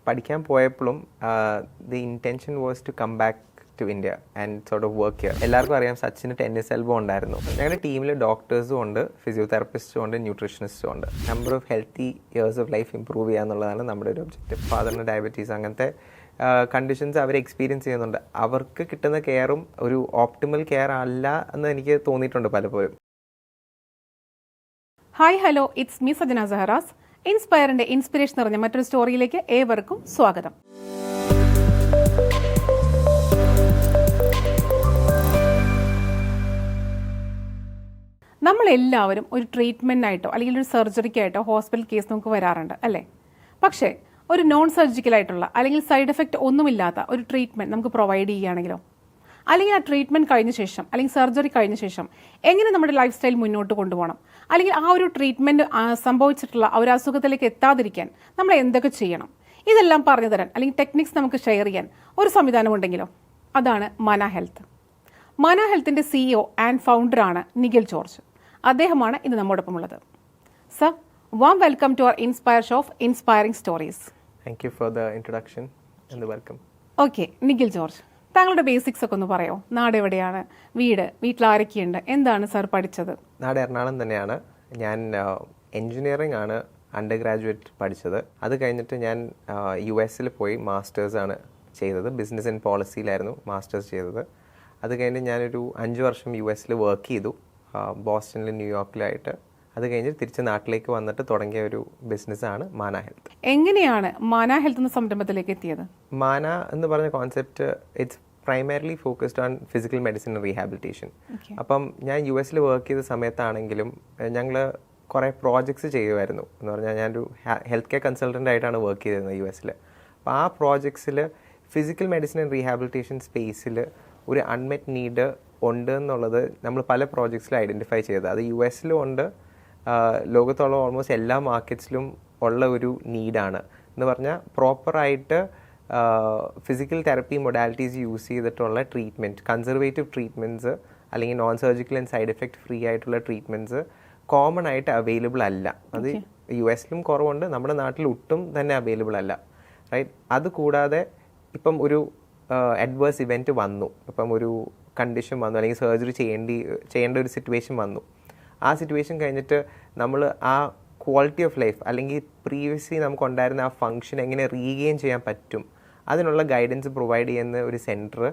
പഠിക്കാൻ പോയപ്പോഴും the intention was to come back to India and sort of work here. എല്ലാവർക്കും അറിയാം സച്ചിന് tennis elbow ഉണ്ടായിരുന്നു. ഞങ്ങളുടെ ടീമിൽ ഡോക്ടേഴ്സും ഉണ്ട്, ഫിസിയോതെറാപ്പിസ്റ്റും ഉണ്ട്, ന്യൂട്രീഷനിസ്റ്റും ഉണ്ട്. Number of healthy years of life improve ചെയ്യുക എന്നുള്ളതാണ് നമ്മുടെ ഒരു ഒബ്ജക്റ്റീവ്. ഫാദറിന് ഡയബറ്റീസ് അങ്ങനത്തെ കണ്ടീഷൻസ് അവർ എക്സ്പീരിയൻസ് ചെയ്യുന്നുണ്ട്. അവർക്ക് കിട്ടുന്ന കെയറും ഒരു ഓപ്റ്റിമൽ കെയർ അല്ല എന്ന് എനിക്ക് തോന്നിയിട്ടുണ്ട് പലപ്പോഴും. Hi hello, it's me Sajana Saharas. ഇൻസ്പയറിന്റെ ഇൻസ്പിറേഷൻ നിറഞ്ഞ മറ്റൊരു സ്റ്റോറിയിലേക്ക് ഏവർക്കും സ്വാഗതം. നമ്മളെല്ലാവരും ഒരു ട്രീറ്റ്മെൻറ്റിനായിട്ടോ അല്ലെങ്കിൽ ഒരു സർജറിക്കായിട്ടോ ഹോസ്പിറ്റൽ കേസ് നമുക്ക് വരാറുണ്ട് അല്ലേ? പക്ഷേ ഒരു നോൺ സർജിക്കലായിട്ടുള്ള അല്ലെങ്കിൽ സൈഡ് എഫക്റ്റ് ഒന്നുമില്ലാത്ത ഒരു ട്രീറ്റ്മെൻറ്റ് നമുക്ക് പ്രൊവൈഡ് ചെയ്യുകയാണെങ്കിലോ, അല്ലെങ്കിൽ ആ ട്രീറ്റ്മെൻറ്റ് കഴിഞ്ഞ ശേഷം അല്ലെങ്കിൽ സർജറി കഴിഞ്ഞ ശേഷം എങ്ങനെ നമ്മുടെ ലൈഫ് സ്റ്റൈൽ മുന്നോട്ട് കൊണ്ടുപോകണം, അല്ലെങ്കിൽ ആ ഒരു ട്രീറ്റ്മെൻറ്റ് സംഭവിച്ചിട്ടുള്ള ഒരു അസുഖത്തിലേക്ക് എത്താതിരിക്കാൻ നമ്മൾ എന്തൊക്കെ ചെയ്യണം, ഇതെല്ലാം പറഞ്ഞു തരാൻ അല്ലെങ്കിൽ ടെക്നിക്സ് നമുക്ക് ഷെയർ ചെയ്യാൻ ഒരു സംവിധാനം ഉണ്ടെങ്കിലോ, അതാണ് മന ഹെൽത്ത്. മന ഹെൽത്തിൻ്റെ CEO ആൻഡ് ഫൗണ്ടറാണ് നിഖിൽ ജോർജ്. അദ്ദേഹമാണ് ഇന്ന് നമ്മോടൊപ്പം ഉള്ളത്. Sir, warm welcome to our inspire show of ഇൻസ്പയറിംഗ് stories. Thank you for the introduction and welcome. Okay, Nikhil George, താങ്കളുടെ ബേസിക്സ് ഒക്കെ ഒന്ന് പറയോ? നാട് എവിടെയാണ്, വീട്ടിൽ ആരൊക്കെയുണ്ട്, എന്താണ് സാർ പഠിച്ചത്? നാട് എറണാകുളം തന്നെയാണ്. ഞാൻ എൻജിനീയറിംഗ് ആണ് അണ്ടർ ഗ്രാജുവേറ്റ് പഠിച്ചത്. അത് കഴിഞ്ഞിട്ട് ഞാൻ US പോയി മാസ്റ്റേഴ്സാണ് ചെയ്തത്. ബിസിനസ് ആൻഡ് പോളിസിയിലായിരുന്നു മാസ്റ്റേഴ്സ് ചെയ്തത്. അത് കഴിഞ്ഞ് ഞാനൊരു 5 വർഷം US വർക്ക് ചെയ്തു, ബോസ്റ്റണിലും ന്യൂയോർക്കിലായിട്ട്. അത് കഴിഞ്ഞ് തിരിച്ച് നാട്ടിലേക്ക് വന്നിട്ട് തുടങ്ങിയ ഒരു ബിസിനസ്സാണ് മാന ഹെൽത്ത്. എങ്ങനെയാണ് മാന ഹെൽത്ത് എന്ന സംരംഭത്തിലേക്ക് എത്തിയത്? മാന എന്ന് പറഞ്ഞ concept it's primarily focused on physical medicine and rehabilitation. അപ്പം ഞാൻ US വർക്ക് ചെയ്ത സമയത്താണെങ്കിലും ഞങ്ങൾ കുറേ പ്രോജക്ട്സ് ചെയ്യുമായിരുന്നു. എന്ന് പറഞ്ഞാൽ ഞാനൊരു ഹെൽത്ത് കെയർ കൺസൾട്ടൻ്റ് ആയിട്ടാണ് വർക്ക് ചെയ്തിരുന്നത് US. അപ്പോൾ ആ പ്രോജക്ട്സിൽ ഫിസിക്കൽ മെഡിസിൻ ആൻഡ് റീഹാബിലിറ്റേഷൻ സ്പേസിൽ ഒരു അൺമെറ്റ് നീഡ് ഉണ്ട് എന്നുള്ളത് നമ്മൾ പല പ്രോജക്ട്സിലും ഐഡൻറ്റിഫൈ ചെയ്തത്. അത് US ഉണ്ട്, ലോകത്തുള്ള ഓൾമോസ്റ്റ് എല്ലാ മാർക്കറ്റ്സിലും ഉള്ള ഒരു നീഡാണ്. എന്ന് പറഞ്ഞാൽ പ്രോപ്പറായിട്ട് ഫിസിക്കൽ തെറപ്പി മൊഡാലിറ്റീസ് യൂസ് ചെയ്തിട്ടുള്ള ട്രീറ്റ്മെൻറ്റ്, കൺസർവേറ്റീവ് ട്രീറ്റ്മെൻറ്റ്സ് അല്ലെങ്കിൽ non surgical and side effect free ആയിട്ടുള്ള ട്രീറ്റ്മെൻറ്റ്സ് കോമൺ ആയിട്ട് അവൈലബിൾ അല്ല. അത് US കുറവുണ്ട്, നമ്മുടെ നാട്ടിൽ ഒട്ടും തന്നെ അവൈലബിൾ അല്ല, റൈറ്റ്? അതുകൂടാതെ ഇപ്പം ഒരു അഡ്വേഴ്സ് ഇവൻറ്റ് വന്നു, ഇപ്പം ഒരു കണ്ടീഷൻ വന്നു അല്ലെങ്കിൽ സർജറി ചെയ്യേണ്ട ഒരു സിറ്റുവേഷൻ വന്നു. ആ സിറ്റുവേഷൻ കഴിഞ്ഞിട്ട് നമ്മൾ ആ ക്വാളിറ്റി ഓഫ് ലൈഫ് അല്ലെങ്കിൽ പ്രീവിയസ്ലി നമുക്കുണ്ടായിരുന്ന ആ ഫംഗ്ഷൻ എങ്ങനെ റീഗെയിൻ ചെയ്യാൻ പറ്റും, അതിനുള്ള ഗൈഡൻസ് പ്രൊവൈഡ് ചെയ്യുന്ന ഒരു സെൻറ്റർ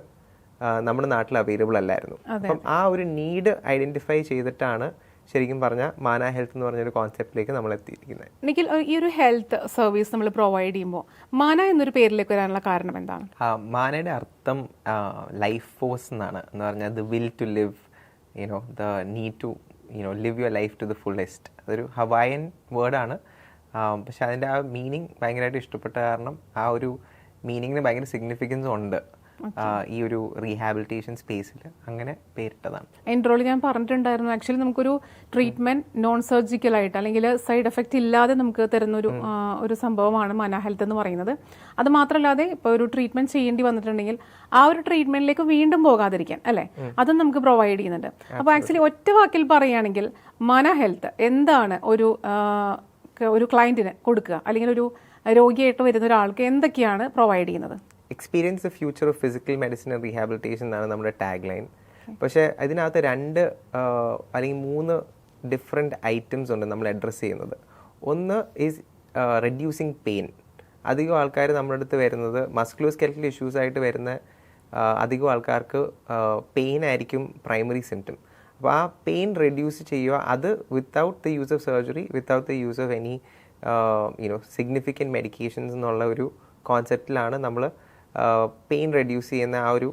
നമ്മുടെ നാട്ടിൽ അവൈലബിൾ അല്ലായിരുന്നു. അപ്പം ആ ഒരു നീഡ് ഐഡൻറ്റിഫൈ ചെയ്തിട്ടാണ് ശരിക്കും പറഞ്ഞാൽ മാന ഹെൽത്ത് എന്ന് പറഞ്ഞൊരു കോൺസെപ്റ്റിലേക്ക് നമ്മൾ എത്തിയിരിക്കുന്നത്. നിഖിൽ, ഈ ഒരു ഹെൽത്ത് സർവീസ് നമ്മൾ പ്രൊവൈഡ് ചെയ്യുമ്പോൾ മാന എന്നൊരു പേരിലേക്ക് വരാനുള്ള കാരണം എന്താണ്? മാനയുടെ അർത്ഥം ലൈഫ് ഫോഴ്സ് എന്നാണ്. എന്ന് പറഞ്ഞാൽ the will to live, the need to live your life to the fullest. അതൊരു ഹവായൻ വേർഡാണ്. പക്ഷെ അതിൻ്റെ ആ മീനിങ് ഭയങ്കരമായിട്ട് ഇഷ്ടപ്പെട്ട കാരണം ആ ഒരു മീനിങ്ങിന് ഭയങ്കര സിഗ്നിഫിക്കൻസ് ഉണ്ട് ഈ ഒരു റീഹാബിലിറ്റേഷൻ സ്പേസിൽ. അങ്ങനെ പേരിട്ടതാണ്. ഇൻട്രോയിൽ ഞാൻ പറഞ്ഞിട്ടുണ്ടായിരുന്നു, ആക്ച്വലി നമുക്കൊരു ട്രീറ്റ്മെന്റ് നോൺ സർജിക്കൽ ആയിട്ട് അല്ലെങ്കിൽ സൈഡ് എഫക്റ്റ് ഇല്ലാതെ നമുക്ക് തരുന്ന ഒരു സംഭവമാണ് മന ഹെൽത്ത് എന്ന് പറയുന്നത്. അത് മാത്രമല്ലാതെ ഇപ്പോൾ ഒരു ട്രീറ്റ്മെന്റ് ചെയ്യേണ്ടി വന്നിട്ടുണ്ടെങ്കിൽ ആ ഒരു ട്രീറ്റ്മെന്റിലേക്ക് വീണ്ടും പോകാതിരിക്കാൻ അല്ലേ, അതും നമുക്ക് പ്രൊവൈഡ് ചെയ്യുന്നുണ്ട്. അപ്പോൾ ആക്ച്വലി ഒറ്റ വാക്കിൽ പറയുകയാണെങ്കിൽ മന ഹെൽത്ത് എന്താണ് ഒരു ക്ലയന്റിന് കൊടുക്കുക, അല്ലെങ്കിൽ ഒരു രോഗിയായിട്ട് വരുന്ന ഒരാൾക്ക് എന്തൊക്കെയാണ് പ്രൊവൈഡ് ചെയ്യുന്നത്? Experience the future of physical medicine and rehabilitation എന്നാണ് നമ്മുടെ ടാഗ് ലൈൻ. പക്ഷേ അതിനകത്ത് 2 അല്ലെങ്കിൽ 3 ഡിഫറെൻറ്റ് ഐറ്റംസ് ഉണ്ട് നമ്മൾ അഡ്രസ്സ് ചെയ്യുന്നത്. ഒന്ന് ഈസ് റെഡ്യൂസിങ് പെയിൻ. അധികം ആൾക്കാർ നമ്മുടെ അടുത്ത് വരുന്നത് മസ്കുലോസ്കെലറ്റൽ ഇഷ്യൂസ് ആയിട്ട് വരുന്ന അധികം ആൾക്കാർക്ക് പെയിൻ ആയിരിക്കും പ്രൈമറി സിംറ്റം. അപ്പോൾ ആ പെയിൻ റെഡ്യൂസ് ചെയ്യുക, അത് without the use of surgery, without the use of any significant medications എന്നുള്ള ഒരു കോൺസെപ്റ്റിലാണ് നമ്മൾ പെയിൻ റെഡ്യൂസ് ചെയ്യുന്ന ആ ഒരു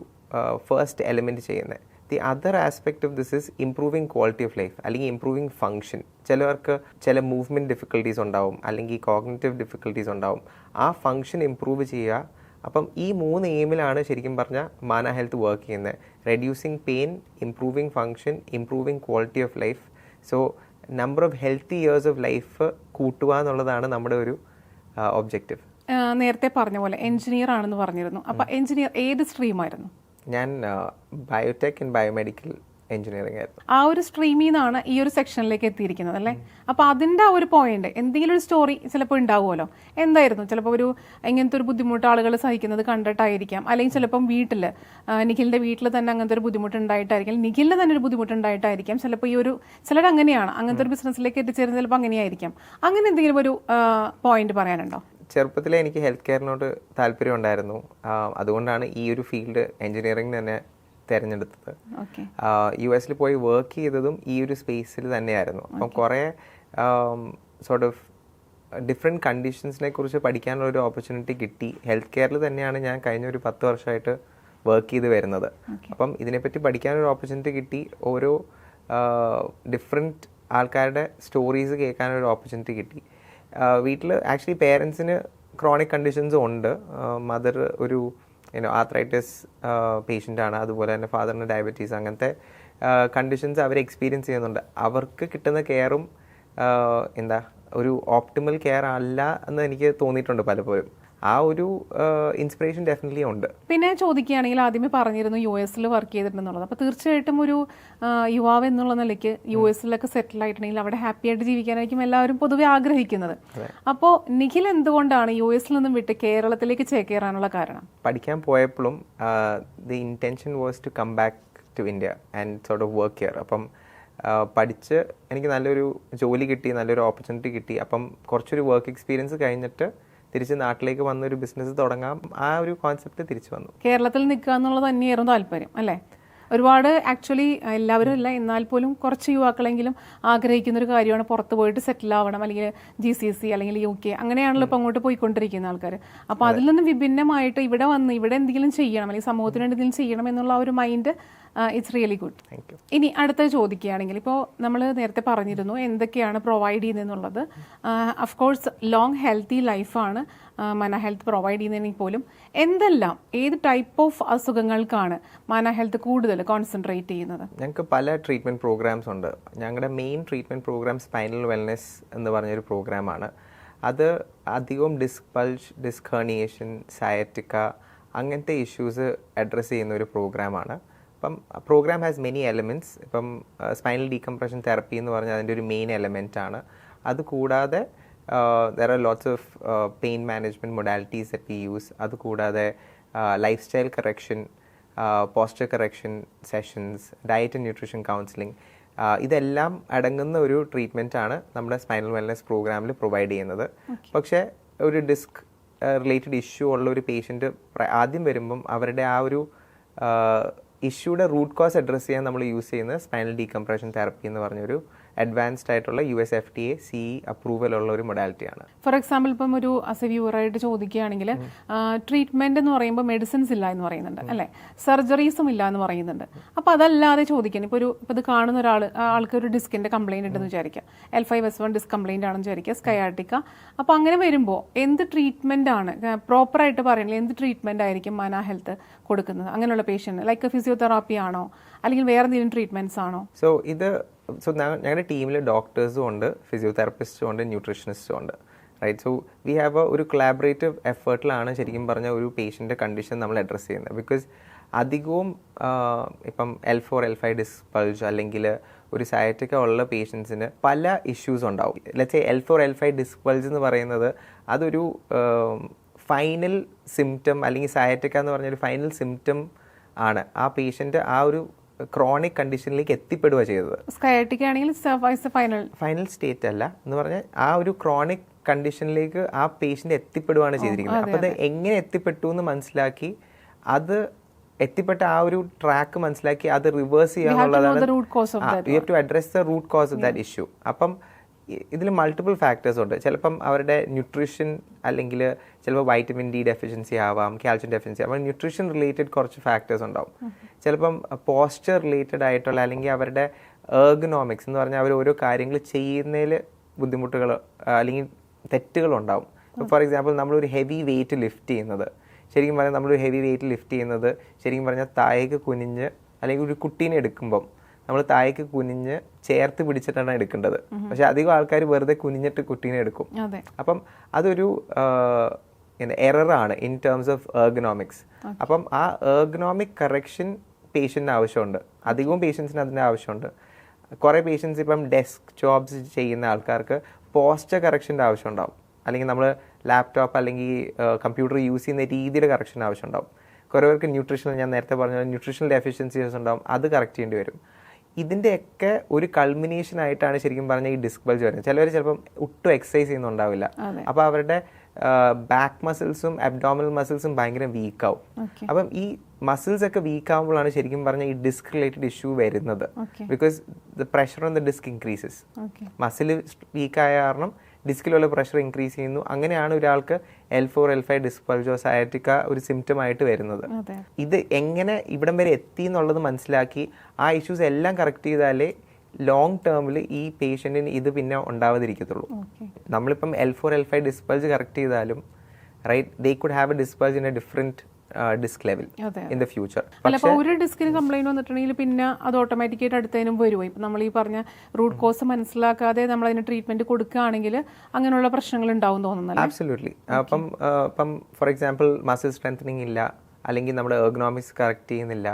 ഫസ്റ്റ് എലിമെൻറ്റ് ചെയ്യുന്നത്. The other aspect of this is improving quality of life അല്ലെങ്കിൽ ഇംപ്രൂവിങ് ഫങ്ഷൻ. ചിലവർക്ക് ചില മൂവ്മെൻറ്റ് ഡിഫിക്കൽട്ടീസ് ഉണ്ടാവും, അല്ലെങ്കിൽ കോഗ്നിറ്റീവ് ഡിഫിക്കൽട്ടീസ് ഉണ്ടാവും. ആ ഫങ്ഷൻ ഇംപ്രൂവ് ചെയ്യുക. അപ്പം ഈ 3 എയിമിലാണ് ശരിക്കും പറഞ്ഞാൽ മാന ഹെൽത്ത് വർക്ക് ചെയ്യുന്നത്. Reducing pain, improving function, improving quality of life. So number of healthy years of life കൂട്ടുക എന്നുള്ളതാണ് നമ്മുടെ ഒരു ഒബ്ജക്റ്റീവ്. നേരത്തെ പറഞ്ഞ പോലെ എഞ്ചിനീയർ ആണെന്ന് പറഞ്ഞിരുന്നു. അപ്പോൾ എഞ്ചിനീയർ ഏത് സ്ട്രീമായിരുന്നു? ഞാൻ ബയോടെക് ആൻഡ് ബയോമെഡിക്കൽ എഞ്ചിനീയറിംഗ് ആയിരുന്നു. ആ ഒരു സ്ട്രീമിൽ നിന്നാണ് ഈ ഒരു സെക്ഷനിലേക്ക് എത്തിയിരിക്കുന്നത് അല്ലേ? അപ്പോൾ അതിൻ്റെ ആ ഒരു പോയിന്റ് എന്തെങ്കിലും ഒരു സ്റ്റോറി ചിലപ്പോൾ ഉണ്ടാവുമല്ലോ. എന്തായിരുന്നു ചിലപ്പോൾ ഒരു ഇങ്ങനത്തെ ഒരു ബുദ്ധിമുട്ട് ആളുകൾ സഹിക്കുന്നത് കണ്ടിട്ടായിരിക്കാം, അല്ലെങ്കിൽ ചിലപ്പം വീട്ടിൽ നിഖിലിൻ്റെ വീട്ടിൽ തന്നെ അങ്ങനത്തെ ഒരു ബുദ്ധിമുട്ടുണ്ടായിട്ടായിരിക്കും, നിഖിലിന് തന്നെ ഒരു ബുദ്ധിമുട്ടുണ്ടായിട്ടായിരിക്കാം. ചിലപ്പോൾ ഈ ഒരു ചിലരങ്ങനെയാണ്, അങ്ങനത്തെ ഒരു ബിസിനസ്സിലേക്ക് എത്തിച്ചേരുന്നത് ചിലപ്പോൾ അങ്ങനെയായിരിക്കാം. അങ്ങനെ എന്തെങ്കിലും ഒരു പോയിന്റ് പറയാനുണ്ടോ? ചെറുപ്പത്തിലെ എനിക്ക് ഹെൽത്ത് കെയറിനോട് താല്പര്യം ഉണ്ടായിരുന്നു. അതുകൊണ്ടാണ് ഈ ഒരു ഫീൽഡ് എഞ്ചിനീയറിംഗ് തന്നെ തിരഞ്ഞെടുത്തത്. US പോയി വർക്ക് ചെയ്തതും ഈ ഒരു സ്പേസിൽ തന്നെയായിരുന്നു. അപ്പം കുറേ സോർട്ട് ഓഫ് ഡിഫറെൻറ്റ് കണ്ടീഷൻസിനെ കുറിച്ച് പഠിക്കാനുള്ള ഒരു ഓപ്പർച്യൂണിറ്റി കിട്ടി. ഹെൽത്ത് കെയറിൽ തന്നെയാണ് ഞാൻ കഴിഞ്ഞ ഒരു 10 വർഷമായിട്ട് വർക്ക് ചെയ്ത് വരുന്നത്. അപ്പം ഇതിനെപ്പറ്റി പഠിക്കാനൊരു ഓപ്പർച്യൂണിറ്റി കിട്ടി. ഓരോ ഡിഫറെൻറ്റ് ആൾക്കാരുടെ സ്റ്റോറീസ് കേൾക്കാനൊരു ഓപ്പർച്യൂണിറ്റി കിട്ടി. വീട്ടിൽ ആക്ച്വലി പേരൻസിന് ക്രോണിക് കണ്ടീഷൻസും ഉണ്ട്. മദർ ഒരു ആർത്രൈറ്റിസ് പേഷ്യൻ്റ് ആണ്, അതുപോലെ തന്നെ ഫാദറിന് ഡയബറ്റീസ്, അങ്ങനത്തെ കണ്ടീഷൻസ് അവർ എക്സ്പീരിയൻസ് ചെയ്യുന്നുണ്ട്. അവർക്ക് കിട്ടുന്ന കെയറും ഒരു ഓപ്റ്റിമൽ കെയർ അല്ല എന്ന് എനിക്ക് തോന്നിയിട്ടുണ്ട് പലപ്പോഴും. ആ ഒരു ഇൻസ്പിറേഷൻ ഡെഫിനറ്റ്ലി ഉണ്ട്. പിന്നെ ചോദിക്കുകയാണെങ്കിൽ ആദ്യമേ പറഞ്ഞിരുന്നു US വർക്ക് ചെയ്തിട്ടുണ്ടെന്നുള്ളത്. അപ്പോൾ തീർച്ചയായിട്ടും ഒരു യുവാവ് എന്നുള്ള നിലയ്ക്ക് US സെറ്റിൽ ആയിട്ടുണ്ടെങ്കിൽ അവിടെ ഹാപ്പി ആയിട്ട് ജീവിക്കാനായിരിക്കും എല്ലാവരും പൊതുവെ ആഗ്രഹിക്കുന്നത്. അപ്പോൾ നിഖിൽ എന്തുകൊണ്ടാണ് US നിന്നും വിട്ട് കേരളത്തിലേക്ക് ചേക്കേറാനുള്ള കാരണം? പഠിക്കാൻ പോയപ്പോഴും the intention was to come back to India and sort of work here. അപ്പം പഠിച്ച് എനിക്ക് നല്ലൊരു ജോലി കിട്ടി, നല്ലൊരു ഓപ്പർച്യൂണിറ്റി കിട്ടി. അപ്പം കുറച്ചൊരു വർക്ക് എക്സ്പീരിയൻസ് കഴിഞ്ഞിട്ട് തിരിച്ച് നാട്ടിലേക്ക് വന്നൊരു ബിസിനസ് തുടങ്ങാം, ആ ഒരു കോൺസെപ്റ്റ് തിരിച്ചു വന്നു. കേരളത്തിൽ നിൽക്കുക എന്നുള്ളത് തന്നെയായിരുന്നു താല്പര്യം അല്ലേ? ഒരുപാട് ആക്ച്വലി എല്ലാവരും ഇല്ല, എന്നാൽ പോലും കുറച്ച് യുവാക്കളെങ്കിലും ആഗ്രഹിക്കുന്ന ഒരു കാര്യമാണ് പുറത്ത് പോയിട്ട് സെറ്റിൽ ആവണം, അല്ലെങ്കിൽ GCC അല്ലെങ്കിൽ UK അങ്ങനെയാണല്ലോ ഇപ്പോൾ അങ്ങോട്ട് പോയിക്കൊണ്ടിരിക്കുന്ന ആൾക്കാർ. അപ്പോൾ അതിൽ നിന്നും വിഭിന്നമായിട്ട് ഇവിടെ വന്ന് ഇവിടെ എന്തെങ്കിലും ചെയ്യണം, അല്ലെങ്കിൽ സമൂഹത്തിന് വേണ്ടി എന്തെങ്കിലും ചെയ്യണം എന്നുള്ള ആ ഒരു മൈൻഡ് ഇറ്റ്സ് റിയലി ഗുഡ്. ഇനി അടുത്ത ചോദിക്കുകയാണെങ്കിൽ, ഇപ്പോൾ നമ്മൾ നേരത്തെ പറഞ്ഞിരുന്നു എന്തൊക്കെയാണ് പ്രൊവൈഡ് ചെയ്യുന്നതെന്നുള്ളത്. അഫ്കോഴ്സ് ലോങ് ഹെൽത്തി ലൈഫാണ് മന ഹെൽത്ത് പ്രൊവൈഡ് ചെയ്യുന്നതിന് പോലും എന്തെല്ലാം ഏത് ടൈപ്പ് ഓഫ് അസുഖങ്ങൾക്കാണ് മന ഹെൽത്ത് കൂടുതൽ കോൺസെൻട്രേറ്റ് ചെയ്യുന്നത്? ഞങ്ങൾക്ക് പല ട്രീറ്റ്മെൻറ്റ് പ്രോഗ്രാംസ് ഉണ്ട്. ഞങ്ങളുടെ main treatment programme spinal wellness എന്ന് പറഞ്ഞൊരു പ്രോഗ്രാമാണ്. അത് അധികവും disc bulge, disc herniation, sciatica അങ്ങനത്തെ ഇഷ്യൂസ് അഡ്രസ്സ് ചെയ്യുന്ന ഒരു പ്രോഗ്രാമാണ്. അപ്പം പ്രോഗ്രാം ഹാസ് മെനി എലമെൻറ്റ്സ്. ഇപ്പം സ്പൈനൽ ഡീകംപ്രഷൻ തെറപ്പി എന്ന് പറഞ്ഞാൽ അതിൻ്റെ ഒരു മെയിൻ എലമെൻ്റ് ആണ്. അതുകൂടാതെ there are lots of pain management modalities that we use. അതുകൂടാതെ lifestyle correction, posture correction sessions, diet and nutrition counseling, ഇതെല്ലാം അടങ്ങുന്ന ഒരു ട്രീറ്റ്മെൻ്റ് ആണ് നമ്മുടെ സ്പൈനൽ വെൽനെസ് പ്രോഗ്രാമിൽ പ്രൊവൈഡ് ചെയ്യുന്നത്. പക്ഷേ ഒരു ഡിസ്ക് റിലേറ്റഡ് ഇഷ്യൂ ഉള്ള ഒരു പേഷ്യൻ്റ് ആദ്യം വരുമ്പം അവരുടെ ആ ഒരു ഇഷ്യൂയുടെ റൂട്ട് കോസ് അഡ്രസ്സ് ചെയ്യാൻ നമ്മൾ യൂസ് ചെയ്യുന്നത് സ്പൈനൽ ഡീകംപ്രഷൻ തെറപ്പി എന്ന് പറഞ്ഞൊരു അഡ്വാൻസ്ഡ് ആയിട്ടുള്ള US FDA CE അപ്രൂവൽ ഉള്ള ഒരു മൊഡാലിറ്റിയാണ്. ഫോർ എക്സാമ്പിൾ ഇപ്പം ഒരു വ്യൂവറായിട്ട് ചോദിക്കുകയാണെങ്കിൽ ട്രീറ്റ്മെന്റ് എന്ന് പറയുമ്പോൾ മെഡിസിൻസ് ഇല്ല എന്ന് പറയുന്നുണ്ട് അല്ലേ, സർജറീസും ഇല്ല എന്ന് പറയുന്നുണ്ട്. അപ്പോൾ അതല്ലാതെ ചോദിക്കാൻ ഇപ്പോൾ ഇത് കാണുന്ന ആൾക്ക് ഒരു ഡിസ്കിന്റെ കംപ്ലൈന്റ് ഉണ്ടെന്ന് വിചാരിക്കുക, L5S1 ഡിസ്ക് കംപ്ലൈന്റ് ആണെന്ന് വിചാരിക്കുക, സ്കയാട്ടിക്ക. അപ്പോൾ അങ്ങനെ വരുമ്പോൾ എന്ത് ട്രീറ്റ്മെന്റ് ആണ് പ്രോപ്പറായിട്ട് പറയുന്നത്, എന്ത് ട്രീറ്റ്മെന്റ് ആയിരിക്കും മന ഹെൽത്ത് കൊടുക്കുന്നത് അങ്ങനെയുള്ള പേഷ്യന്റ്? ലൈക്ക് ഫിസിയോതെറാപ്പി ആണോ അല്ലെങ്കിൽ വേറെ എന്തെങ്കിലും ട്രീറ്റ്മെന്റ്സ് ആണോ? ഞങ്ങളുടെ ടീമിൽ ഡോക്ടേഴ്സും ഉണ്ട്, ഫിസിയോതെറാപ്പിസ്റ്റും ഉണ്ട്, ന്യൂട്രീഷനിസ്റ്റും ഉണ്ട്. റൈറ്റ്. സോ വി ഹാവ് ഒരു കൊളാബറേറ്റീവ് എഫേർട്ടിലാണ് ശരിക്കും പറഞ്ഞ ഒരു പേഷ്യൻ്റെ കണ്ടീഷൻ നമ്മൾ അഡ്രസ്സ് ചെയ്യുന്നത്. ബിക്കോസ് അധികവും ഇപ്പം L4, L5 ഡിസ്ക് ബൾജ് അല്ലെങ്കിൽ ഒരു സയറ്റിക്ക ഉള്ള പേഷ്യൻസിന് പല ഇഷ്യൂസ് ഉണ്ടാവും. Let's say L4, L5 disc bulge എന്ന് പറയുന്നത് അതൊരു ഫൈനൽ സിംറ്റം, അല്ലെങ്കിൽ സയറ്റിക്ക എന്ന് പറഞ്ഞൊരു ഫൈനൽ സിംറ്റം ആണ്. ആ പേഷ്യൻ്റ് ആ ഒരു ക്രോണിക് കണ്ടീഷനിലേക്ക് എത്തിപ്പെടുക ചെയ്തത്. സ്കയാട്ടിക്ക ആണെങ്കിൽ ഫൈനൽ സ്റ്റേറ്റ് അല്ല എന്ന് പറഞ്ഞാൽ ആ ഒരു ക്രോണിക് കണ്ടീഷനിലേക്ക് ആ പേഷ്യൻ്റ് എത്തിപ്പെടുകയാണ് ചെയ്തിരിക്കുന്നത്. അപ്പോൾ അത് എങ്ങനെ എത്തിപ്പെട്ടു എന്ന് മനസ്സിലാക്കി, അത് എത്തിപ്പെട്ട ആ ഒരു ട്രാക്ക് മനസ്സിലാക്കി അത് റിവേഴ്സ് ചെയ്യാനുള്ളതാണ്. You have to address the root cause of that issue. അപ്പം ഇതിൽ മൾട്ടിപ്പിൾ ഫാക്ടേഴ്സ് ഉണ്ട്. ചിലപ്പം അവരുടെ ന്യൂട്രീഷൻ, അല്ലെങ്കിൽ ചിലപ്പോൾ വൈറ്റമിൻ D ഡെഫിഷ്യൻസി ആവാം, കാൽഷ്യം ഡെഫിഷ്യൻസി ആവാം. ന്യൂട്രീഷൻ റിലേറ്റഡ് കുറച്ച് ഫാക്ടേഴ്സ് ഉണ്ടാവും. ചിലപ്പം പോസ്ചർ റിലേറ്റഡ് ആയിട്ടുള്ള, അല്ലെങ്കിൽ അവരുടെ എർഗണോമിക്സ് എന്ന് പറഞ്ഞാൽ അവർ ഓരോ കാര്യങ്ങൾ ചെയ്യുന്നതിൽ ബുദ്ധിമുട്ടുകൾ അല്ലെങ്കിൽ തെറ്റുകളുണ്ടാവും. ഫോർ എക്സാമ്പിൾ നമ്മളൊരു ഹെവി വെയിറ്റ് ലിഫ്റ്റ് ചെയ്യുന്നത്, ശരിക്കും പറഞ്ഞാൽ നമ്മളൊരു ഹെവി വെയിറ്റ് ലിഫ്റ്റ് ചെയ്യുന്നത് ശരിക്കും പറഞ്ഞാൽ താഴേക്ക് കുനിഞ്ഞ്, അല്ലെങ്കിൽ ഒരു കുട്ടീനെ എടുക്കുമ്പം നമ്മൾ താഴേക്ക് കുനിഞ്ഞ് ചേർത്ത് പിടിച്ചിട്ടാണ് എടുക്കേണ്ടത്. പക്ഷെ അധികം ആൾക്കാർ വെറുതെ കുനിഞ്ഞിട്ട് കുട്ടീനെ എടുക്കും. അപ്പം അതൊരു എററാണ് ഇൻ ടേംസ് ഓഫ് എർഗണോമിക്സ്. അപ്പം ആ എർഗണോമിക് കറക്ഷൻ പേഷ്യന്റിന് ആവശ്യമുണ്ട്. അധികവും പേഷ്യൻസിന് അതിൻ്റെ ആവശ്യമുണ്ട്. കുറേ പേഷ്യൻസ് ഇപ്പം ഡെസ്ക് ജോബ്സ് ചെയ്യുന്ന ആൾക്കാർക്ക് പോസ്റ്റർ കറക്ഷൻ്റെ ആവശ്യം ഉണ്ടാവും, അല്ലെങ്കിൽ നമ്മൾ ലാപ്ടോപ്പ് അല്ലെങ്കിൽ കമ്പ്യൂട്ടർ യൂസ് ചെയ്യുന്ന രീതിയുടെ കറക്ഷൻ ആവശ്യമുണ്ടാവും. കുറേ പേർക്ക് ന്യൂട്രീഷണൽ, ഞാൻ നേരത്തെ പറഞ്ഞ ന്യൂട്രീഷണൽ ഡെഫിഷ്യൻസീസ് ഉണ്ടാവും, അത് കറക്റ്റ് ചെയ്യേണ്ടി വരും. ഇതിൻ്റെയൊക്കെ ഒരു കൾമിനേഷൻ ആയിട്ടാണ് ശരിക്കും പറഞ്ഞാൽ ഈ ഡിസ്ക് ബൾജ് വരുന്നത്. ചിലവർ ചിലപ്പം ഒട്ടും എക്സസൈസ് ചെയ്യുന്നുണ്ടാവില്ല, അപ്പോൾ അവരുടെ ബാക്ക് മസിൽസും അബ്ഡോമിനൽ മസിൽസും ഭയങ്കര വീക്കാവും. അപ്പം ഈ മസിൽസ് ഒക്കെ വീക്ക് ആകുമ്പോഴാണ് ശരിക്കും പറഞ്ഞാൽ ഈ ഡിസ്ക് റിലേറ്റഡ് ഇഷ്യൂ വരുന്നത്. Because the pressure on the disc increases. Muscle വീക്കായ കാരണം ഡിസ്കിലുള്ള പ്രഷർ ഇൻക്രീസ് ചെയ്യുന്നു. അങ്ങനെയാണ് ഒരാൾക്ക് L4, L5 ഡിസ്ക് ബൾജോ സയാറ്റിക്ക ഒരു സിംറ്റം ആയിട്ട് വരുന്നത്. ഇത് എങ്ങനെ ഇവിടം വരെ എത്തി എന്നുള്ളത് മനസ്സിലാക്കി ആ ഇഷ്യൂസ് എല്ലാം കറക്റ്റ് ചെയ്താലേ ലോങ് ടേമിൽ ഈ പേഷ്യൻറ്റിന് ഇത് പിന്നെ ഉണ്ടാവാതിരിക്കത്തുള്ളൂ. നമ്മളിപ്പം L4, L5 disc bulge correct ചെയ്താലും right, they could have a disc bulge in a different disc level in the future. അപ്പോൾ ഒരു ഡിസ്കിന് കംപ്ലൈന്റ് വന്നിട്ടുണ്ടെങ്കിൽ പിന്നെ അത് ഓട്ടോമാറ്റിക്കായിട്ട് അടുത്തതിനും വരുമോ? ഇപ്പം നമ്മൾ ഈ പറഞ്ഞ റൂട്ട് കോസ് മനസ്സിലാക്കാതെ നമ്മൾ അതിന് ട്രീറ്റ്മെന്റ് കൊടുക്കുകയാണെങ്കിൽ അങ്ങനെയുള്ള പ്രശ്നങ്ങൾ ഉണ്ടാവും തോന്നുന്നല്ലോ. ആബ്സല്യൂട്ട്ലി. അപ്പം ഫോർ എക്സാമ്പിൾ മസിൽ സ്ട്രെങ്തനിങ് ഇല്ല, അല്ലെങ്കിൽ നമ്മുടെ എർഗണോമിക്സ് കറക്റ്റ് ചെയ്യുന്നില്ല,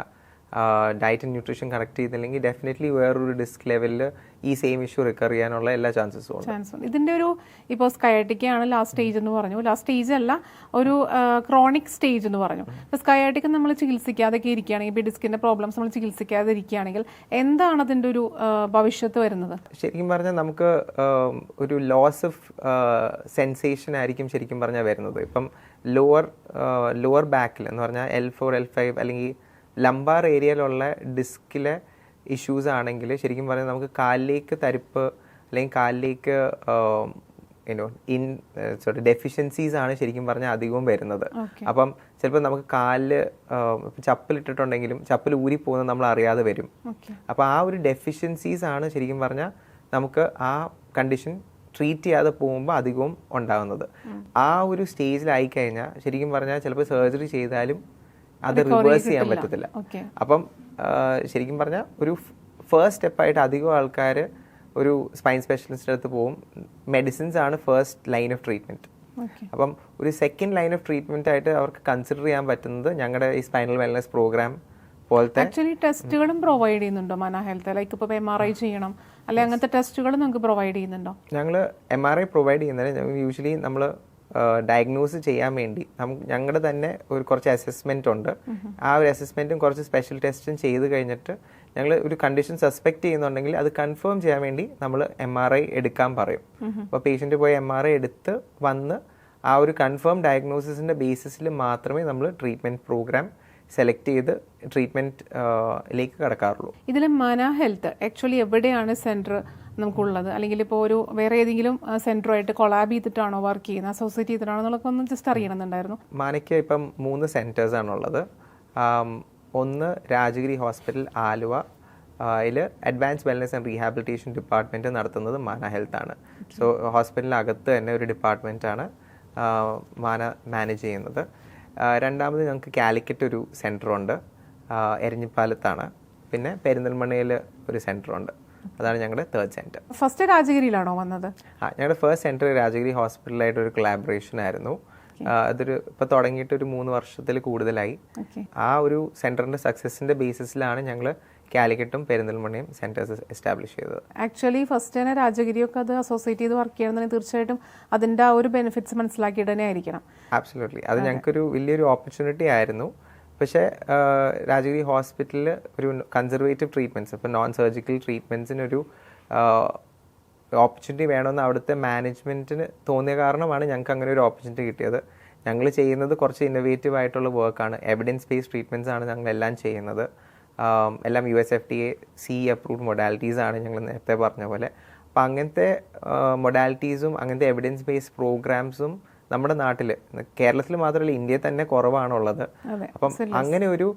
ഡയറ്റ് ആൻഡ് ന്യൂട്രീഷൻ കറക്റ്റ് ചെയ്തില്ലെങ്കിൽ ഡെഫിനറ്റ്ലി വേറൊരു ഡിസ്ക് ലെവലിൽ ഈ സെയിം ഇഷ്യൂ റിക്കർ ചെയ്യാനുള്ള എല്ലാ ചാൻസസും ഉണ്ട്. ഇതിന്റെ ഒരു ഇപ്പോൾ സ്കയാറ്റിക്കയാണ് ലാസ്റ്റ് സ്റ്റേജ് എന്ന് പറഞ്ഞു. ലാസ്റ്റ് സ്റ്റേജ് അല്ല, ഒരു ക്രോണിക് സ്റ്റേജ് എന്ന് പറഞ്ഞു. സ്കയാറ്റിക്ക നമ്മൾ ചികിത്സിക്കാതൊക്കെ ഇരിക്കുകയാണെങ്കിൽ, ഇപ്പോൾ ഡിസ്കിന്റെ പ്രോബ്ലംസ് നമ്മൾ ചികിത്സിക്കാതെ ഇരിക്കുകയാണെങ്കിൽ എന്താണ് അതിന്റെ ഒരു ഭവിഷ്യത്ത് വരുന്നത്? ശരിക്കും പറഞ്ഞാൽ നമുക്ക് ഒരു ലോസ് ഓഫ് സെൻസേഷൻ ആയിരിക്കും ശരിക്കും പറഞ്ഞാൽ വരുന്നത്. ഇപ്പം ലോവർ ബാക്കിൽ എന്ന് പറഞ്ഞാൽ L4, L5 അല്ലെങ്കിൽ ലംബാർ ഏരിയയിലുള്ള ഡിസ്കിലെ ഇഷ്യൂസ് ആണെങ്കിൽ ശരിക്കും പറഞ്ഞാൽ നമുക്ക് കാലിലേക്ക് തരിപ്പ് അല്ലെങ്കിൽ കാലിലേക്ക് ഡെഫിഷ്യൻസീസ് ആണ് ശരിക്കും പറഞ്ഞാൽ അധികവും വരുന്നത്. അപ്പം ചിലപ്പോൾ നമുക്ക് കാലിൽ ചപ്പലിട്ടിട്ടുണ്ടെങ്കിലും ചപ്പൽ ഊരിപ്പോകുന്നത് നമ്മൾ അറിയാതെ വരും. അപ്പോൾ ആ ഒരു ഡെഫിഷ്യൻസീസ് ആണ് ശരിക്കും പറഞ്ഞാൽ നമുക്ക് ആ കണ്ടീഷൻ ട്രീറ്റ് ചെയ്യാതെ പോകുമ്പോൾ അധികവും ഉണ്ടാകുന്നത്. ആ ഒരു സ്റ്റേജിലായി കഴിഞ്ഞാൽ ശരിക്കും പറഞ്ഞാൽ ചിലപ്പോൾ സർജറി ചെയ്താലും അത് റിവേഴ്സ് ചെയ്യാൻ പറ്റത്തില്ല. അപ്പം ശരിക്കും പറഞ്ഞാൽ ഒരു ഫസ്റ്റ് സ്റ്റെപ്പായിട്ട് അധികം ആൾക്കാർ ഒരു സ്പൈൻ സ്പെഷ്യലിസ്റ്റിൻ്റെ അടുത്ത് പോകും. മെഡിസിൻസ് ആണ് ഫസ്റ്റ് ലൈൻ ഓഫ് ട്രീറ്റ്മെൻറ്റ്. അപ്പം ഒരു സെക്കൻഡ് ലൈൻ ഓഫ് ട്രീറ്റ്മെൻറ്റ് ആയിട്ട് അവർക്ക് കൺസിഡർ ചെയ്യാൻ പറ്റുന്നത് ഞങ്ങളുടെ ഈ സ്പൈനൽ വെൽനസ് പ്രോഗ്രാം പോലത്തെ ആക്ച്വലി ടെസ്റ്റുകളും പ്രൊവൈഡ് ചെയ്യുന്നുണ്ടോ മാന ഹെൽത്ത്? ലൈക്ക് ഇപ്പോൾ MRI ചെയ്യണം അല്ലെങ്കിൽ അങ്ങനത്തെ ടെസ്റ്റുകൾ നമുക്ക് പ്രൊവൈഡ് ചെയ്യുന്നുണ്ടോ? ഞങ്ങൾ MRI പ്രൊവൈഡ് ചെയ്യുന്നത് യൂഷ്വലി നമ്മൾ ഡയഗ്നോസ് ചെയ്യാൻ വേണ്ടി ഞങ്ങളുടെ തന്നെ ഒരു കുറച്ച് അസസ്മെൻ്റ് ഉണ്ട്. ആ ഒരു അസസ്മെൻറ്റും കുറച്ച് സ്പെഷ്യൽ ടെസ്റ്റും ചെയ്ത് കഴിഞ്ഞിട്ട് ഞങ്ങൾ ഒരു കണ്ടീഷൻ സസ്പെക്ട് ചെയ്യുന്നുണ്ടെങ്കിൽ അത് കൺഫേം ചെയ്യാൻ വേണ്ടി നമ്മൾ MRI എടുക്കാൻ പറയും. അപ്പോൾ പേഷ്യൻ്റ് പോയി MRI എടുത്ത് വന്ന് ആ ഒരു കൺഫേം ഡയഗ്നോസിസിൻ്റെ ബേസിസിൽ മാത്രമേ നമ്മൾ ട്രീറ്റ്മെൻറ്റ് പ്രോഗ്രാം സെലക്ട് ചെയ്ത് ട്രീറ്റ്മെൻറ്റിലേക്ക് കടക്കാറുള്ളൂ. ഇതിൽ മാന ഹെൽത്ത് ആക്ച്വലി എവിടെയാണ് സെൻറ്റർ നമുക്കുള്ളത്? അല്ലെങ്കിൽ ഇപ്പോൾ ഒരു വേറെ ഏതെങ്കിലും സെൻറ്ററുമായിട്ട് കൊളാബ് ചെയ്തിട്ടാണോ വർക്ക് ചെയ്യുന്നത്, അസോസിയേറ്റ് ചെയ്തിട്ടാണോ എന്നുള്ളതൊക്കെ ഒന്ന് ജസ്റ്റ് അറിയണമെന്നുണ്ടായിരുന്നു. മാനയ്ക്ക് ഇപ്പം 3 സെൻറ്റേഴ്സാണുള്ളത്. ഒന്ന് രാജഗിരി ഹോസ്പിറ്റൽ ആലുവ, അതിൽ advance wellness and rehabilitation department നടത്തുന്നത് മാന ഹെൽത്ത് ആണ്. സോ ഹോസ്പിറ്റലിനകത്ത് തന്നെ ഒരു ഡിപ്പാർട്ട്മെൻറ്റാണ് മാന മാനേജ് ചെയ്യുന്നത്. രണ്ടാമത് ഞങ്ങൾക്ക് കാലിക്കറ്റ് ഒരു സെൻറ്ററുണ്ട്, എരഞ്ഞിപ്പാലത്താണ്. പിന്നെ പെരിന്തൽമണ്ണയിൽ ഒരു സെൻറ്ററുണ്ട്. അതാണ് ഞങ്ങളുടെ തേർഡ് സെൻറ്റർ. ഫസ്റ്റ് രാജഗിരിയിലാണോ വന്നത്? ഞങ്ങളുടെ ഫസ്റ്റ് സെൻറ്റർ രാജഗിരി ഹോസ്പിറ്റലായിട്ട് ഒരു കൊളാബറേഷൻ ആയിരുന്നു. അതൊരു ഇപ്പോൾ തുടങ്ങിയിട്ട് ഒരു 3 വർഷത്തിൽ കൂടുതലായി. ആ ഒരു സെൻറ്ററിൻ്റെ സക്സസിൻ്റെ ബേസിസിലാണ് ഞങ്ങൾ കാലിക്കറ്റും പെരിന്തൽമണ്ണയും സെൻറ്റേഴ്സ് എസ്റ്റാബ്ലിഷ് ചെയ്തത്. ആക്ച്വലി ഫസ്റ്റ് തന്നെ രാജഗിരിയൊക്കെ അത് അസോസിയേറ്റ് ചെയ്ത് വർക്ക് ചെയ്യണമെന്നുണ്ടെങ്കിൽ തീർച്ചയായിട്ടും അതിൻ്റെ ആ ഒരു ബെനിഫിറ്റ്സ് മനസ്സിലാക്കിയിട്ട് തന്നെ ആയിരിക്കണം. ആബ്സല്യൂട്ട്ലി. അത് ഞങ്ങൾക്കൊരു വലിയൊരു ഓപ്പർച്യൂണിറ്റി ആയിരുന്നു. പക്ഷേ രാജഗിരി ഹോസ്പിറ്റലിൽ ഒരു കൺസർവേറ്റീവ് ട്രീറ്റ്മെൻറ്റ്സ്, ഇപ്പോൾ നോൺ സർജിക്കൽ ട്രീറ്റ്മെൻറ്റ്സിനൊരു ഓപ്പർച്യൂണിറ്റി വേണമെന്ന് അവിടുത്തെ മാനേജ്മെൻറ്റിന് തോന്നിയ കാരണമാണ് ഞങ്ങൾക്ക് അങ്ങനെ ഒരു ഓപ്പർച്യൂണിറ്റി കിട്ടിയത്. ഞങ്ങൾ ചെയ്യുന്നത് കുറച്ച് ഇന്നോവേറ്റീവ് ആയിട്ടുള്ള വർക്കാണ്. എവിഡൻസ് ബേസ്ഡ് ട്രീറ്റ്മെൻറ്റ്സ് ആണ് ഞങ്ങളെല്ലാം ചെയ്യുന്നത്. എല്ലാം USFDA CE അപ്രൂവ്ഡ് മൊഡാലിറ്റീസ് ആണ് ഞങ്ങൾ നേരത്തെ പറഞ്ഞ പോലെ. അപ്പം അങ്ങനത്തെ മൊഡാലിറ്റീസും അങ്ങനത്തെ എവിഡൻസ് ബേസ്ഡ് പ്രോഗ്രാംസും നമ്മുടെ നാട്ടിൽ, കേരളത്തിൽ മാത്രമല്ല ഇന്ത്യയിൽ തന്നെ കുറവാണുള്ളത്. അപ്പം അങ്ങനെ ഒരു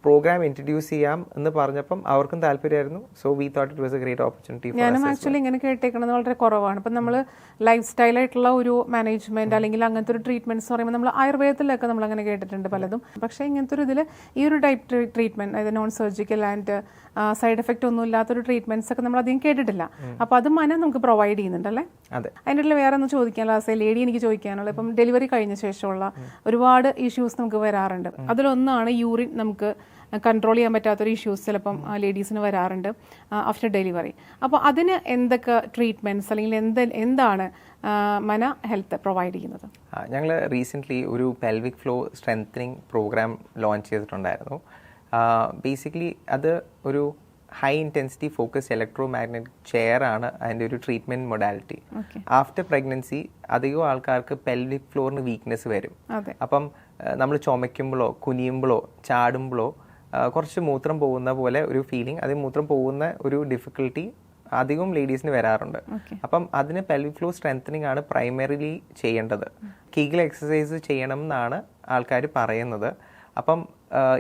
പ്രോഗ്രാം ഇൻട്രൊഡ്യൂസ് ചെയ്യാം എന്ന് പറഞ്ഞപ്പം അവർക്കും താല്പര്യമായിരുന്നു. So we thought it was a great opportunity. ഞാനും ആക്ച്വലി ഇങ്ങനെ കേട്ടേക്കുന്നത് വളരെ കുറവാണ്. ഇപ്പം നമ്മൾ ലൈഫ് സ്റ്റൈലായിട്ടുള്ള ഒരു മാനേജ്മെന്റ് അല്ലെങ്കിൽ അങ്ങനത്തെ ഒരു ട്രീറ്റ്മെന്റ്സ് പറയുമ്പോൾ നമ്മൾ ആയുർവേദത്തിലൊക്കെ നമ്മൾ അങ്ങനെ കേട്ടിട്ടുണ്ട് പലതും. പക്ഷേ ഇങ്ങനത്തെ ഒരു ഇതിൽ ഈ ഒരു ടൈപ്പ് ട്രീറ്റ്മെന്റ്, അതായത് non surgical and side effect ഒന്നും ഇല്ലാത്തൊരു ട്രീറ്റ്മെന്റ്സ് ഒക്കെ നമ്മൾ അധികം കേട്ടിട്ടില്ല. അപ്പോൾ അത് നമുക്ക് പ്രൊവൈഡ് ചെയ്യുന്നുണ്ടല്ലേ? അതെ. അതിൻ്റെ ഇടയിൽ വേറെ ഒന്ന് ചോദിക്കാനുള്ള ലേഡി എനിക്ക് ചോദിക്കാനുള്ള, ഇപ്പം ഡെലിവറി കഴിഞ്ഞ ശേഷമുള്ള ഒരുപാട് ഇഷ്യൂസ് നമുക്ക് വരാറുണ്ട്. അതിലൊന്നാണ് യൂറിൻ നമുക്ക് കൺട്രോൾ ചെയ്യാൻ പറ്റാത്തൊരു ഇഷ്യൂസ് ചിലപ്പം ലേഡീസിന് വരാറുണ്ട് ആഫ്റ്റർ ഡെലിവറി. അപ്പോൾ അതിന് എന്തൊക്കെ ട്രീറ്റ്മെൻറ്റ്സ് അല്ലെങ്കിൽ എന്താണ് മന ഹെൽത്ത് പ്രൊവൈഡ് ചെയ്യുന്നത്? ഞങ്ങൾ റീസെൻ്റ്ലി ഒരു pelvic floor strengthening programme launch ചെയ്തിട്ടുണ്ടായിരുന്നു. ബേസിക്കലി അത് ഒരു high intensity focus electromagnetic chair ആണ് അതിൻ്റെ ഒരു ട്രീറ്റ്മെൻറ്റ് മൊഡാലിറ്റി. ആഫ്റ്റർ പ്രഗ്നൻസി അധികം ആൾക്കാർക്ക് പെൽവിക് ഫ്ലോറിന് വീക്ക്നെസ് വരും. അപ്പം നമ്മൾ ചുമയ്ക്കുമ്പോഴോ കുനിയുമ്പോഴോ ചാടുമ്പോഴോ കുറച്ച് മൂത്രം പോകുന്ന പോലെ ഒരു ഫീലിംഗ്, അത് മൂത്രം പോകുന്ന ഒരു ഡിഫിക്കൽട്ടി അധികം ലേഡീസിന് വരാറുണ്ട്. അപ്പം അതിന് പെൽവിക് ഫ്ലോ സ്ട്രെങ്തനിങ് ആണ് പ്രൈമറിലി ചെയ്യേണ്ടത്. കീഗൽ എക്സസൈസ് ചെയ്യണം എന്നാണ് ആൾക്കാർ പറയുന്നത്. അപ്പം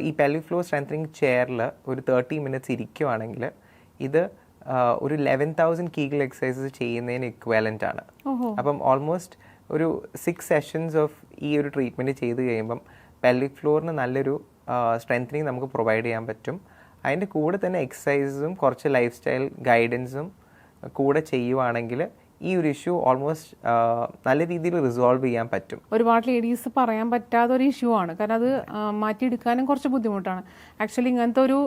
ഈ പെൽവിക് ഫ്ലോ സ്ട്രെങ്തനിങ് ചെയറിൽ ഒരു 30 മിനിറ്റ്സ് ഇരിക്കുവാണെങ്കിൽ ഇത് ഒരു 11,000 കീഗൽ എക്സസൈസസ് ചെയ്യുന്നതിന് ഇക്വാലൻ്റ് ആണ്. അപ്പം ഓൾമോസ്റ്റ് ഒരു 6 സെഷൻസ് ഓഫ് ഈ ഒരു ട്രീറ്റ്മെൻറ്റ് ചെയ്ത് കഴിയുമ്പം പെൽവിക് ഫ്ലോറിന് നല്ലൊരു സ്ട്രെങ്തനിങ് നമുക്ക് പ്രൊവൈഡ് ചെയ്യാൻ പറ്റും. അതിൻ്റെ കൂടെ തന്നെ എക്സസൈസും കുറച്ച് ലൈഫ് സ്റ്റൈൽ ഗൈഡൻസും കൂടെ ചെയ്യുവാണെങ്കിൽ ഈ ഒരു ഇഷ്യൂ ഓൾമോസ്റ്റ് നല്ല രീതിയിൽ റിസോൾവ് ചെയ്യാൻ പറ്റും. ഒരുപാട് ലേഡീസ് പറയാൻ പറ്റാത്ത ഒരു ഇഷ്യൂ ആണ്, കാരണം അത് മാറ്റിയെടുക്കാനും കുറച്ച് ബുദ്ധിമുട്ടാണ്. ആക്ച്വലി ഇങ്ങനത്തെ ഒരു